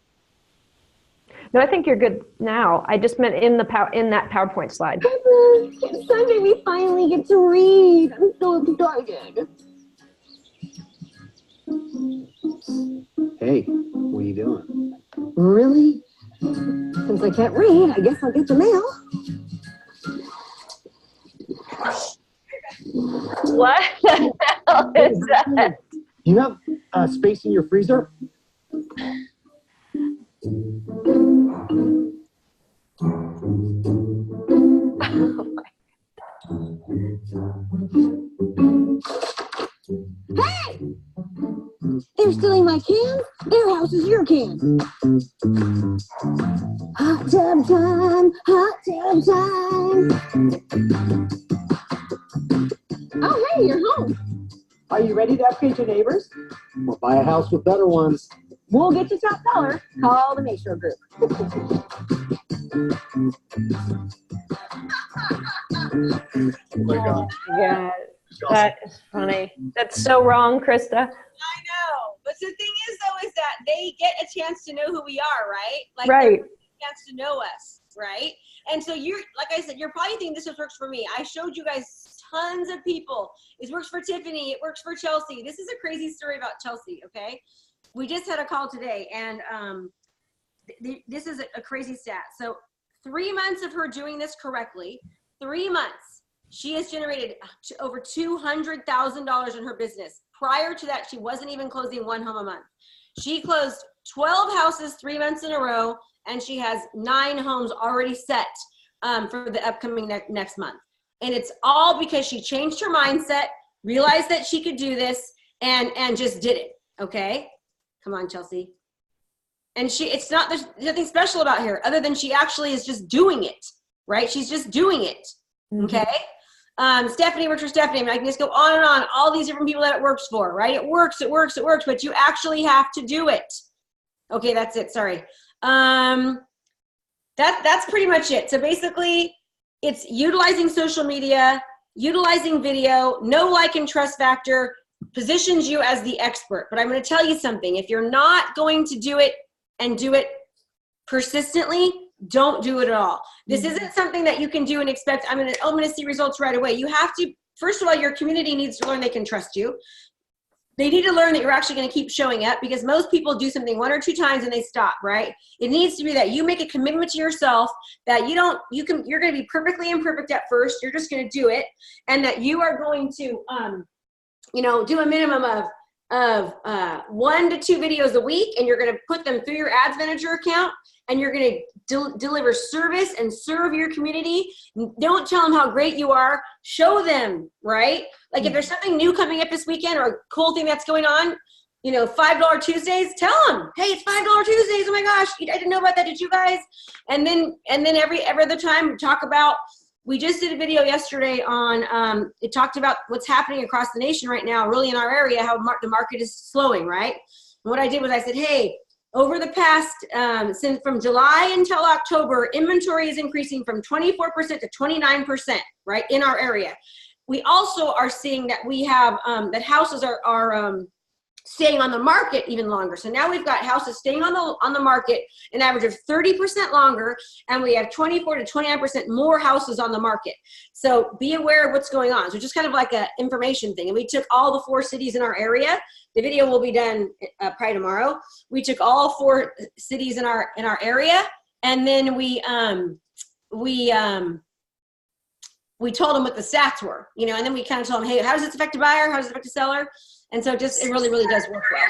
No, I think you're good now. I just meant in that PowerPoint slide. Sunday we finally get to read. I'm so excited. Hey, what are you doing? Really? Since I can't read, I guess I'll get the mail. What the hell is that? Do you have space in your freezer? Hey! They're stealing my cans. Their house is your can. Hot tub time. Hot tub time. Oh, hey, you're home. Are you ready to upgrade your neighbors? Or buy a house with better ones? We'll get you top dollar. Call the Mashore Group. Oh my God. Yeah, that is funny. That's so wrong, Krista. I know, but the thing is, though, is that they get a chance to know who we are, right? Like, Right. they get a chance to know us, right? And so you're, like I said, you're probably thinking this just works for me. I showed you guys tons of people. It works for Tiffany. It works for Chelsea. This is a crazy story about Chelsea, okay? We just had a call today, and this is a crazy stat. So 3 months of her doing this correctly, 3 months, she has generated over $200,000 in her business. Prior to that, she wasn't even closing one home a month. She closed 12 houses 3 months in a row, and she has 9 homes already set for the upcoming next month. And it's all because she changed her mindset, realized that she could do this, and just did it, okay? Come on, Chelsea. And there's nothing special about her other than she actually is just doing it, right? She's just doing it, okay? Stephanie works for Stephanie. I mean, I can just go on and on, all these different people that it works for, right? It works, but you actually have to do it. Okay, that's it, sorry. That's pretty much it. So basically, it's utilizing social media, utilizing video, no like and trust factor, positions you as the expert. But I'm going to tell you something. If you're not going to do it and do it persistently, don't do it at all. This isn't something that you can do and expect, I'm going to see results right away. You have to, first of all, your community needs to learn they can trust you. They need to learn that you're actually going to keep showing up, because most people do something 1 or 2 times and they stop, right? It needs to be that you make a commitment to yourself that you're going to be perfectly imperfect at first. You're just going to do it. And that you are going to, do a minimum of 1 to 2 videos a week, and you're going to put them through your ads manager account, and you're going to deliver service and serve your community. Don't tell them how great you are. Show them, right? Like if there's something new coming up this weekend or a cool thing that's going on, $5 Tuesdays, tell them, hey, it's $5 Tuesdays. Oh my gosh, I didn't know about that. Did you guys? And then every other time talk about, we just did a video yesterday on, it talked about what's happening across the nation right now, really in our area, how the market is slowing, right? And what I did was I said, hey, over the past, since from July until October, inventory is increasing from 24% to 29%, right, in our area. We also are seeing that we have, that houses are staying on the market even longer. So now we've got houses staying on the market an average of 30% longer, and we have 24 to 29% more houses on the market. So be aware of what's going on. So just kind of like an information thing. And we took all the 4 cities in our area. The video will be done probably tomorrow. We took all 4 cities in our area, and then we told them what the stats were, and then we kind of told them, hey, how does this affect a buyer? How does it affect a seller? And so it really, really does work well.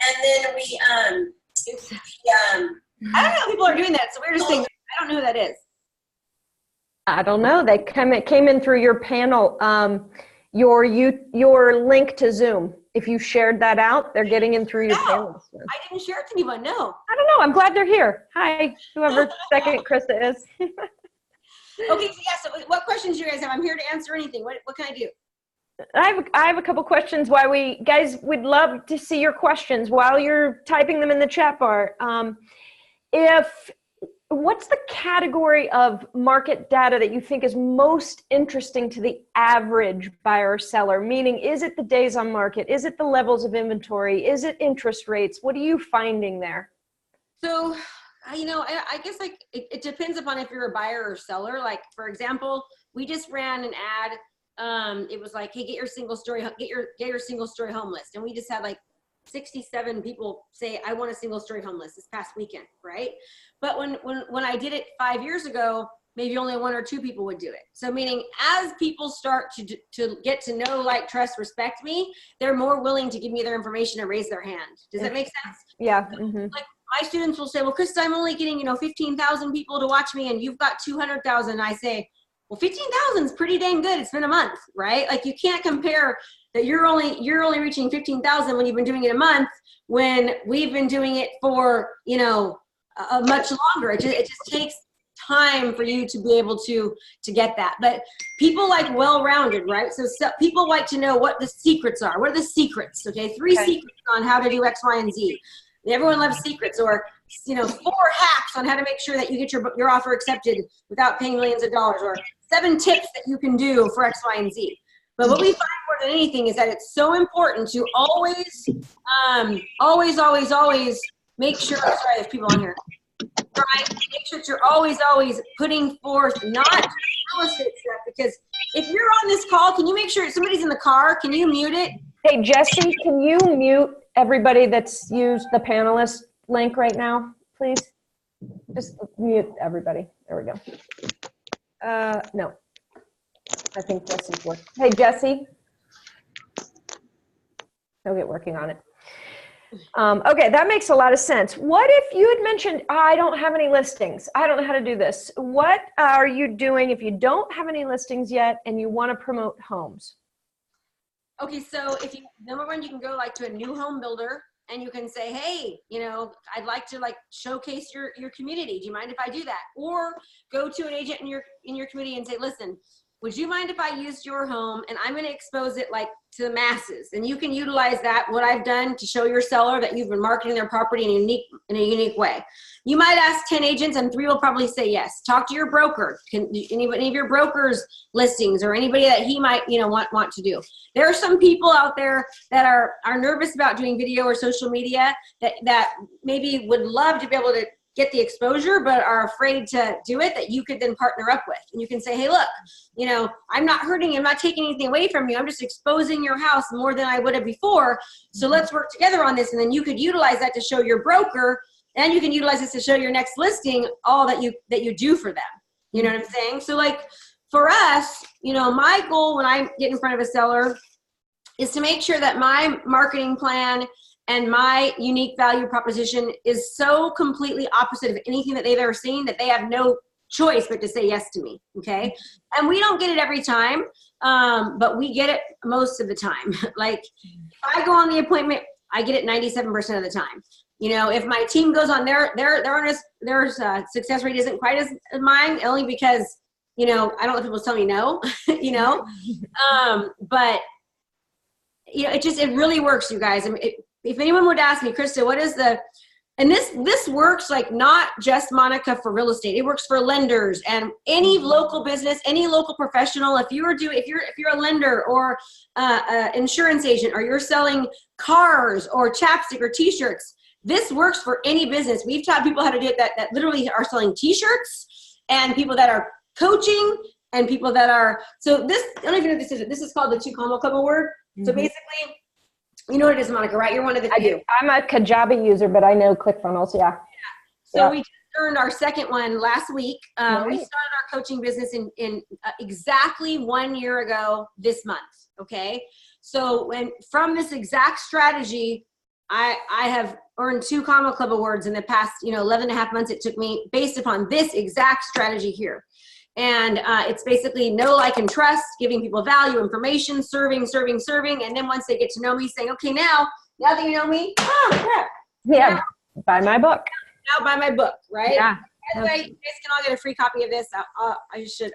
And then I don't know how people are doing that. It's the weirdest thing. I don't know who that is. I don't know. They came in through your panel, your link to Zoom. If you shared that out, they're getting in through your panel. So. I didn't share it to anyone, no. I don't know. I'm glad they're here. Hi, whoever second Krista is. Okay, so what questions do you guys have? I'm here to answer anything. What can I do? I have a couple questions. Guys, we'd love to see your questions while you're typing them in the chat bar. What's the category of market data that you think is most interesting to the average buyer or seller? Meaning, is it the days on market? Is it the levels of inventory? Is it interest rates? What are you finding there? So, I guess it depends upon if you're a buyer or seller. Like, for example, we just ran an ad. It was like, hey, get your single story home list. And we just had like 67 people say, I want a single story home list this past weekend, right? But when I did it 5 years ago, maybe only 1 or 2 people would do it. So meaning as people start to get to know, like, trust, respect me, they're more willing to give me their information and raise their hand. Does that make sense? Yeah. Like my students will say, well, Krista, I'm only getting, 15,000 people to watch me and you've got 200,000. I say, well, 15,000 is pretty dang good. It's been a month, right? Like you can't compare that you're only reaching 15,000 when you've been doing it a month, when we've been doing it for, much longer. It just takes time for you to be able to get that. But people like well-rounded, right? So people like to know what the secrets are. What are the secrets? Okay, 3 secrets on how to do X, Y, and Z. Everyone loves secrets, or 4 hacks on how to make sure that you get your offer accepted without paying millions of dollars, or 7 tips that you can do for X, Y, and Z. But what we find more than anything is that it's so important to always make sure. Sorry, there's people on here. Right? Make sure that you're always putting forth not just real estate stuff, because if you're on this call, can you make sure somebody's in the car? Can you mute it? Hey, Jesse, can you mute everybody that's used the panelist link right now, please? Just mute everybody. There we go. No. I think Jesse's working. Hey, Jesse. He'll get working on it. Okay, that makes a lot of sense. What if you had mentioned, I don't have any listings. I don't know how to do this. What are you doing if you don't have any listings yet and you want to promote homes? Okay, so if you, number one, you can go like to a new home builder and you can say, hey, I'd like to like showcase your community. Do you mind if I do that? Or go to an agent in your community and say, listen, would you mind if I used your home and I'm going to expose it like to the masses? And you can utilize that, what I've done, to show your seller that you've been marketing their property in a unique way. You might ask 10 agents and 3 will probably say yes. Talk to your broker. Can any of your broker's listings or anybody that he might want to do. There are some people out there that are nervous about doing video or social media that maybe would love to be able to get the exposure, but are afraid to do it, that you could then partner up with. And you can say, hey, look, I'm not hurting you. I'm not taking anything away from you. I'm just exposing your house more than I would have before. So let's work together on this. And then you could utilize that to show your broker, and you can utilize this to show your next listing all that you do for them. You know what I'm saying? So like for us, my goal when I get in front of a seller is to make sure that my marketing plan and my unique value proposition is so completely opposite of anything that they've ever seen that they have no choice but to say yes to me, okay? And we don't get it every time, but we get it most of the time. Like, if I go on the appointment, I get it 97% of the time. If my team goes on their success rate isn't quite as mine, only because, I don't let people tell me no, but, it really works, you guys. I mean, if anyone would ask me, Krista, what is and this works like not just, Monica, for real estate. It works for lenders and any local business, any local professional. If you're a lender or an insurance agent, or you're selling cars or chapstick or t-shirts, this works for any business. We've taught people how to do it that literally are selling t-shirts, and people that are coaching, and people that are, so this, I don't even know if this is called the 2 comma club award. So basically, you know what it is, Monica, right? You're one of the few. I'm a Kajabi user, but I know ClickFunnels, yeah. So we just earned our second one last week. We started our coaching business in exactly 1 year ago this month, okay? So from this exact strategy, I have earned 2 comma club awards in the past 11 and a half months it took me, based upon this exact strategy here. And it's basically know, like, and trust, giving people value, information, serving. And then once they get to know me, saying, okay, now that you know me, crap. Yeah, buy my book. Now buy my book, right? Yeah. By the way, you guys can all get a free copy of this. I should,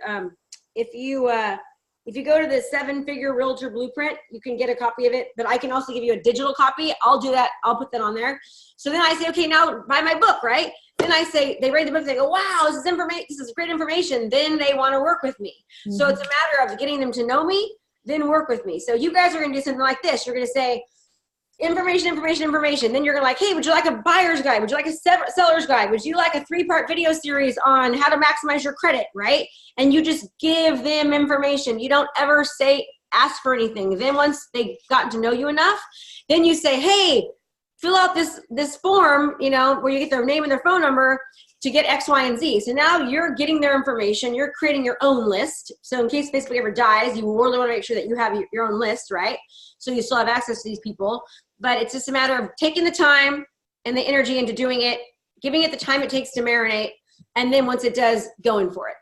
if you go to the 7-Figure Realtor Blueprint, you can get a copy of it, but I can also give you a digital copy. I'll do that. I'll put that on there. So then I say, okay, now buy my book, right? Then I say, they read the book, they go, wow, this is great information. Then they want to work with me. Mm-hmm. So it's a matter of getting them to know me, then work with me. So you guys are going to do something like this. You're going to say, information. Then you're going to like, hey, would you like a buyer's guide? Would you like a seller's guide? Would you like a 3-part video series on how to maximize your credit, right? And you just give them information. You don't ever ask for anything. Then once they've gotten to know you enough, then you say, hey, fill out this form, you know, where you get their name and their phone number to get X, Y, and Z. So now you're getting their information. You're creating your own list. So in case Facebook ever dies, you really want to make sure that you have your own list, right? So you still have access to these people. But it's just a matter of taking the time and the energy into doing it, giving it the time it takes to marinate, and then once it does, going for it.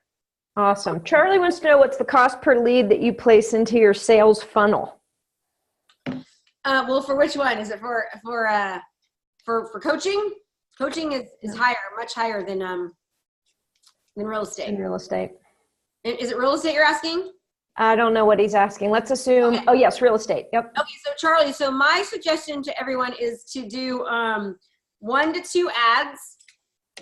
Awesome. Charlie wants to know what's the cost per lead that you place into your sales funnel? Well, for which one? Is it for coaching? Coaching is higher, much higher than real estate. In real estate. Is it real estate you're asking? I don't know what he's asking. Let's assume. Okay. Oh, yes, real estate. Yep. Okay, so Charlie, so my suggestion to everyone is to do 1 to 2 ads,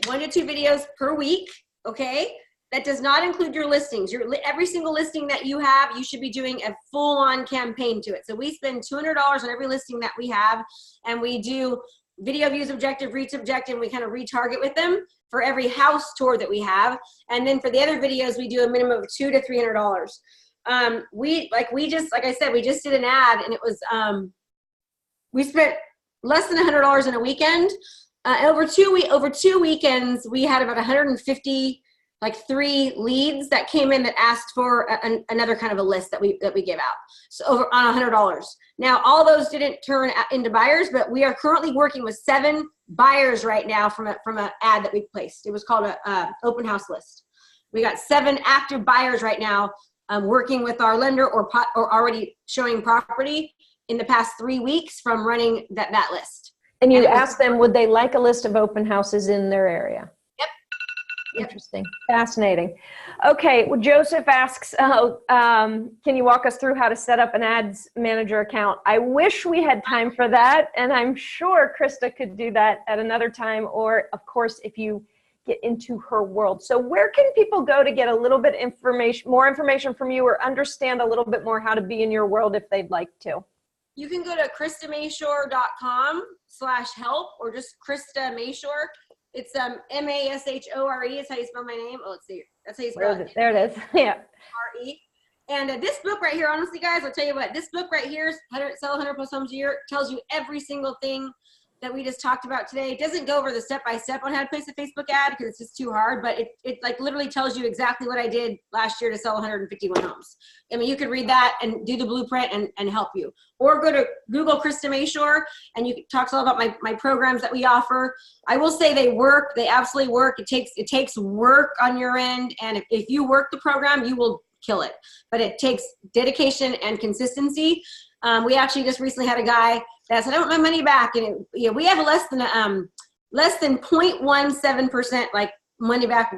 1 to 2 videos per week. Okay, that does not include your listings. Every single listing that you have, you should be doing a full-on campaign to it. So we spend $200 on every listing that we have, and we do video views objective, reach objective, and we kind of retarget with them for every house tour that we have. And then for the other videos, we do a minimum of $200 to $300. We just did an ad, and it was, we spent less than $100 in a weekend. Over two weekends, we had about 150, like 3 leads that came in that asked for another kind of a list that we give out. So over on $100. Now, all those didn't turn into buyers, but we are currently working with 7 buyers right now from an ad that we placed. It was called a open house list. We got 7 active buyers right now, working with our lender or already showing property in the past 3 weeks from running that list. And you asked them, would they like a list of open houses in their area? Yep. Interesting. Fascinating. Okay. Well, Joseph asks, can you walk us through how to set up an ads manager account? I wish we had time for that. And I'm sure Krista could do that at another time. Or of course, if you get into her world. So where can people go to get a little bit more information from you, or understand a little bit more how to be in your world if they'd like to? You can go to KristaMashore.com/help, or just Krista Mashore. It's Mashore is how you spell my name. Oh, let's see. That's how you spell it. There it is. Yeah. R-E. And this book right here, honestly, guys, I'll tell you what, this book right here, Sell 100 Plus Homes a Year, tells you every single thing that we just talked about today. It doesn't go over the step-by-step on how to place a Facebook ad because it's just too hard, but it like literally tells you exactly what I did last year to sell 151 homes. I mean, you could read that and do the blueprint and help you. Or go to Google Krista Mashore, and you can talk all about my programs that we offer. I will say they work. They absolutely work. It takes work on your end, and if you work the program, you will kill it. But it takes dedication and consistency. We actually just recently had a guy that said, I want my money back. And we have less than 0.17% like money back,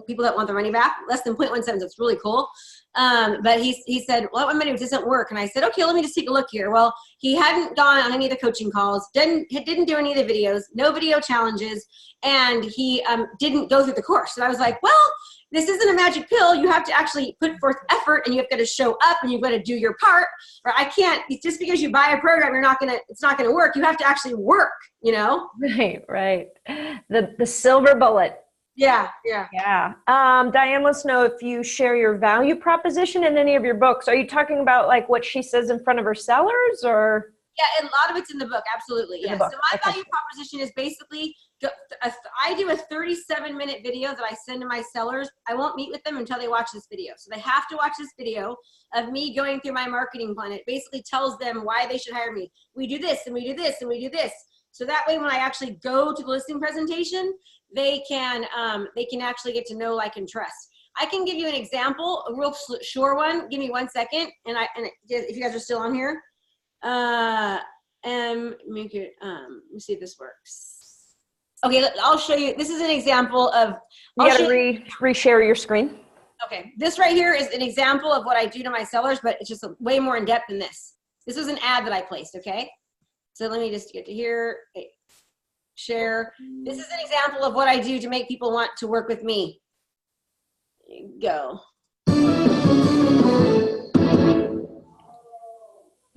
people that want their money back, less than 0.17. So it's really cool. But he said, well, my money doesn't work. And I said, okay, let me just take a look here. Well, he hadn't gone on any of the coaching calls, didn't do any of the videos, no video challenges, and he didn't go through the course. So I was like, well, this isn't a magic pill. You have to actually put forth effort, and you have got to show up, and you've got to do your part. Or I can't, just because you buy a program, it's not gonna work. You have to actually work, you know? Right. The silver bullet. Yeah. Diane wants to know if you share your value proposition in any of your books. Are you talking about like what she says in front of her sellers, or? Yeah, and a lot of it's in the book. Absolutely. Yeah. So my value proposition is basically, I do a 37-minute video that I send to my sellers. I won't meet with them until they watch this video. So they have to watch this video of me going through my marketing plan. It basically tells them why they should hire me. We do this, and we do this, and we do this. So that way, when I actually go to the listing presentation, they can actually get to know, like, and trust. I can give you an example, a real sure one. Give me 1 second, if you guys are still on here. Make it, let me see if this works. Okay, I'll show you. This is an example of. You gotta reshare your screen. Okay, this right here is an example of what I do to my sellers, but it's just way more in depth than this. This was an ad that I placed, okay? So let me just get to here. Okay. Share. This is an example of what I do to make people want to work with me. There you go.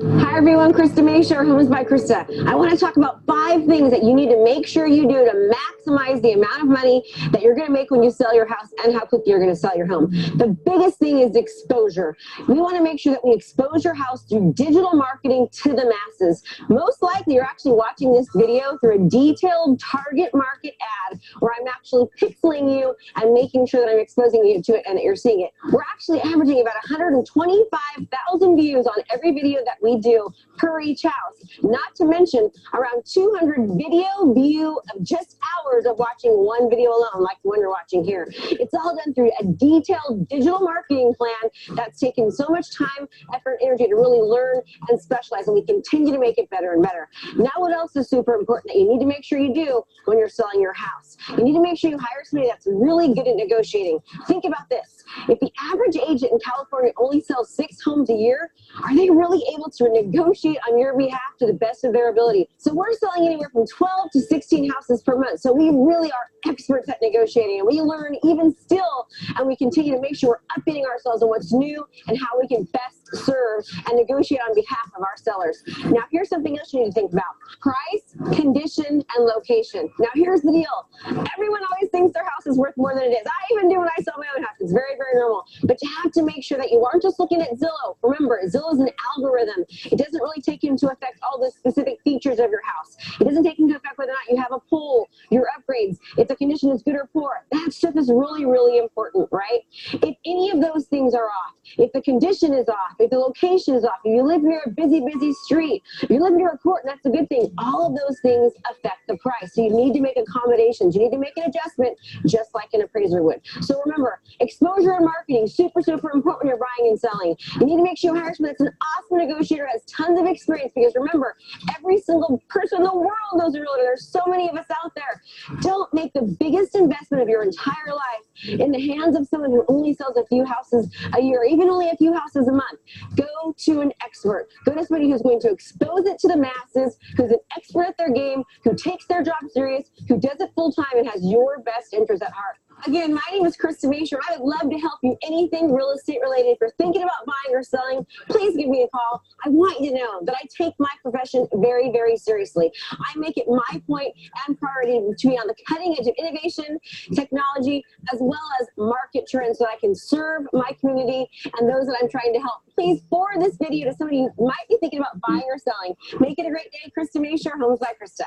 Hi Hi everyone, Krista Mashore, Homes by Krista. I want to talk about 5 things that you need to make sure you do to maximize the amount of money that you're going to make when you sell your house and how quickly you're going to sell your home. The biggest thing is exposure. We want to make sure that we expose your house through digital marketing to the masses. Most likely you're actually watching this video through a detailed target market ad where I'm actually pixeling you and making sure that I'm exposing you to it and that you're seeing it. We're actually averaging about 125,000 views on every video that we do per each house, not to mention around 200 video view of just hours of watching one video alone, like the one you're watching here. It's all done through a detailed digital marketing plan that's taken so much time, effort, energy to really learn and specialize, and we continue to make it better and better. Now, what else is super important that you need to make sure you do when you're selling your house? You need to make sure you hire somebody that's really good at negotiating. Think about this. If the average agent in California only sells 6 homes a year, are they really able to negotiate on your behalf to the best of their ability? So we're selling anywhere from 12 to 16 houses per month. So we really are experts at negotiating, and we learn even still, and we continue to make sure we're updating ourselves on what's new and how we can best serve and negotiate on behalf of our sellers. Now, here's something else you need to think about. Price, condition, and location. Now, here's the deal. Everyone always thinks their house is worth more than it is. I even do when I sell my own house. It's very, very normal. But you have to make sure that you aren't just looking at Zillow. Remember, Zillow is an algorithm. It doesn't really take into effect all the specific features of your house. It doesn't take into effect whether or not you have a pool, your upgrades, if the condition is good or poor. That stuff is really, really important, right? If any of those things are off, if the condition is off, if the location is off, if you live near a busy, busy street, if you live near a court, and that's a good thing, all of those things affect the price. So you need to make accommodations. You need to make an adjustment just like an appraiser would. So remember, exposure and marketing, super, super important when you're buying and selling. You need to make sure you hire someone that's an awesome negotiator, has tons of experience, because remember, every single person in the world knows a realtor. There's so many of us out there. Don't make the biggest investment of your entire life in the hands of someone who only sells a few houses a year, even only a few houses a month. Go to an expert. Go to somebody who's going to expose it to the masses, who's an expert at their game, who takes their job serious, who does it full time, and has your best interest at heart. Again, my name is Krista Mashore. I would love to help you anything real estate related. If you're thinking about buying or selling, please give me a call. I want you to know that I take my profession very, very seriously. I make it my point and priority to be on the cutting edge of innovation, technology, as well as market trends, so that I can serve my community and those that I'm trying to help. Please forward this video to somebody who might be thinking about buying or selling. Make it a great day. Krista Mashore, Homes by Krista.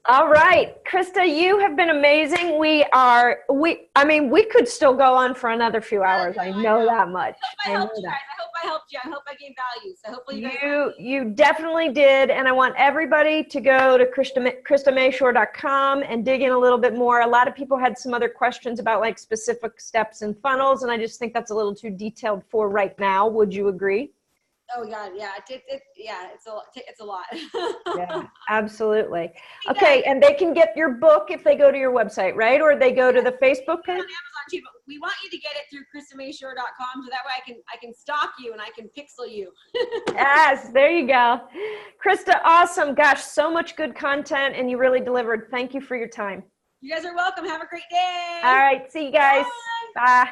All right, Krista, you have been amazing. I mean, we could still go on for another few hours. I know that much. I helped you guys. I hope I helped you. I hope I gave value. So hopefully you definitely did. And I want everybody to go to KristaMashore.com and dig in a little bit more. A lot of people had some other questions about like specific steps and funnels, and I just think that's a little too detailed for right now. Would you agree? Oh God, yeah, it's a lot. Yeah, absolutely. Okay, and they can get your book if they go to your website, right? Or they go to the Facebook page? On Amazon too, but we want you to get it through KristaMashore.com, so that way I can stalk you and I can pixel you. Yes, there you go. Krista, awesome. Gosh, so much good content, and you really delivered. Thank you for your time. You guys are welcome. Have a great day. All right, see you guys. Bye. Bye.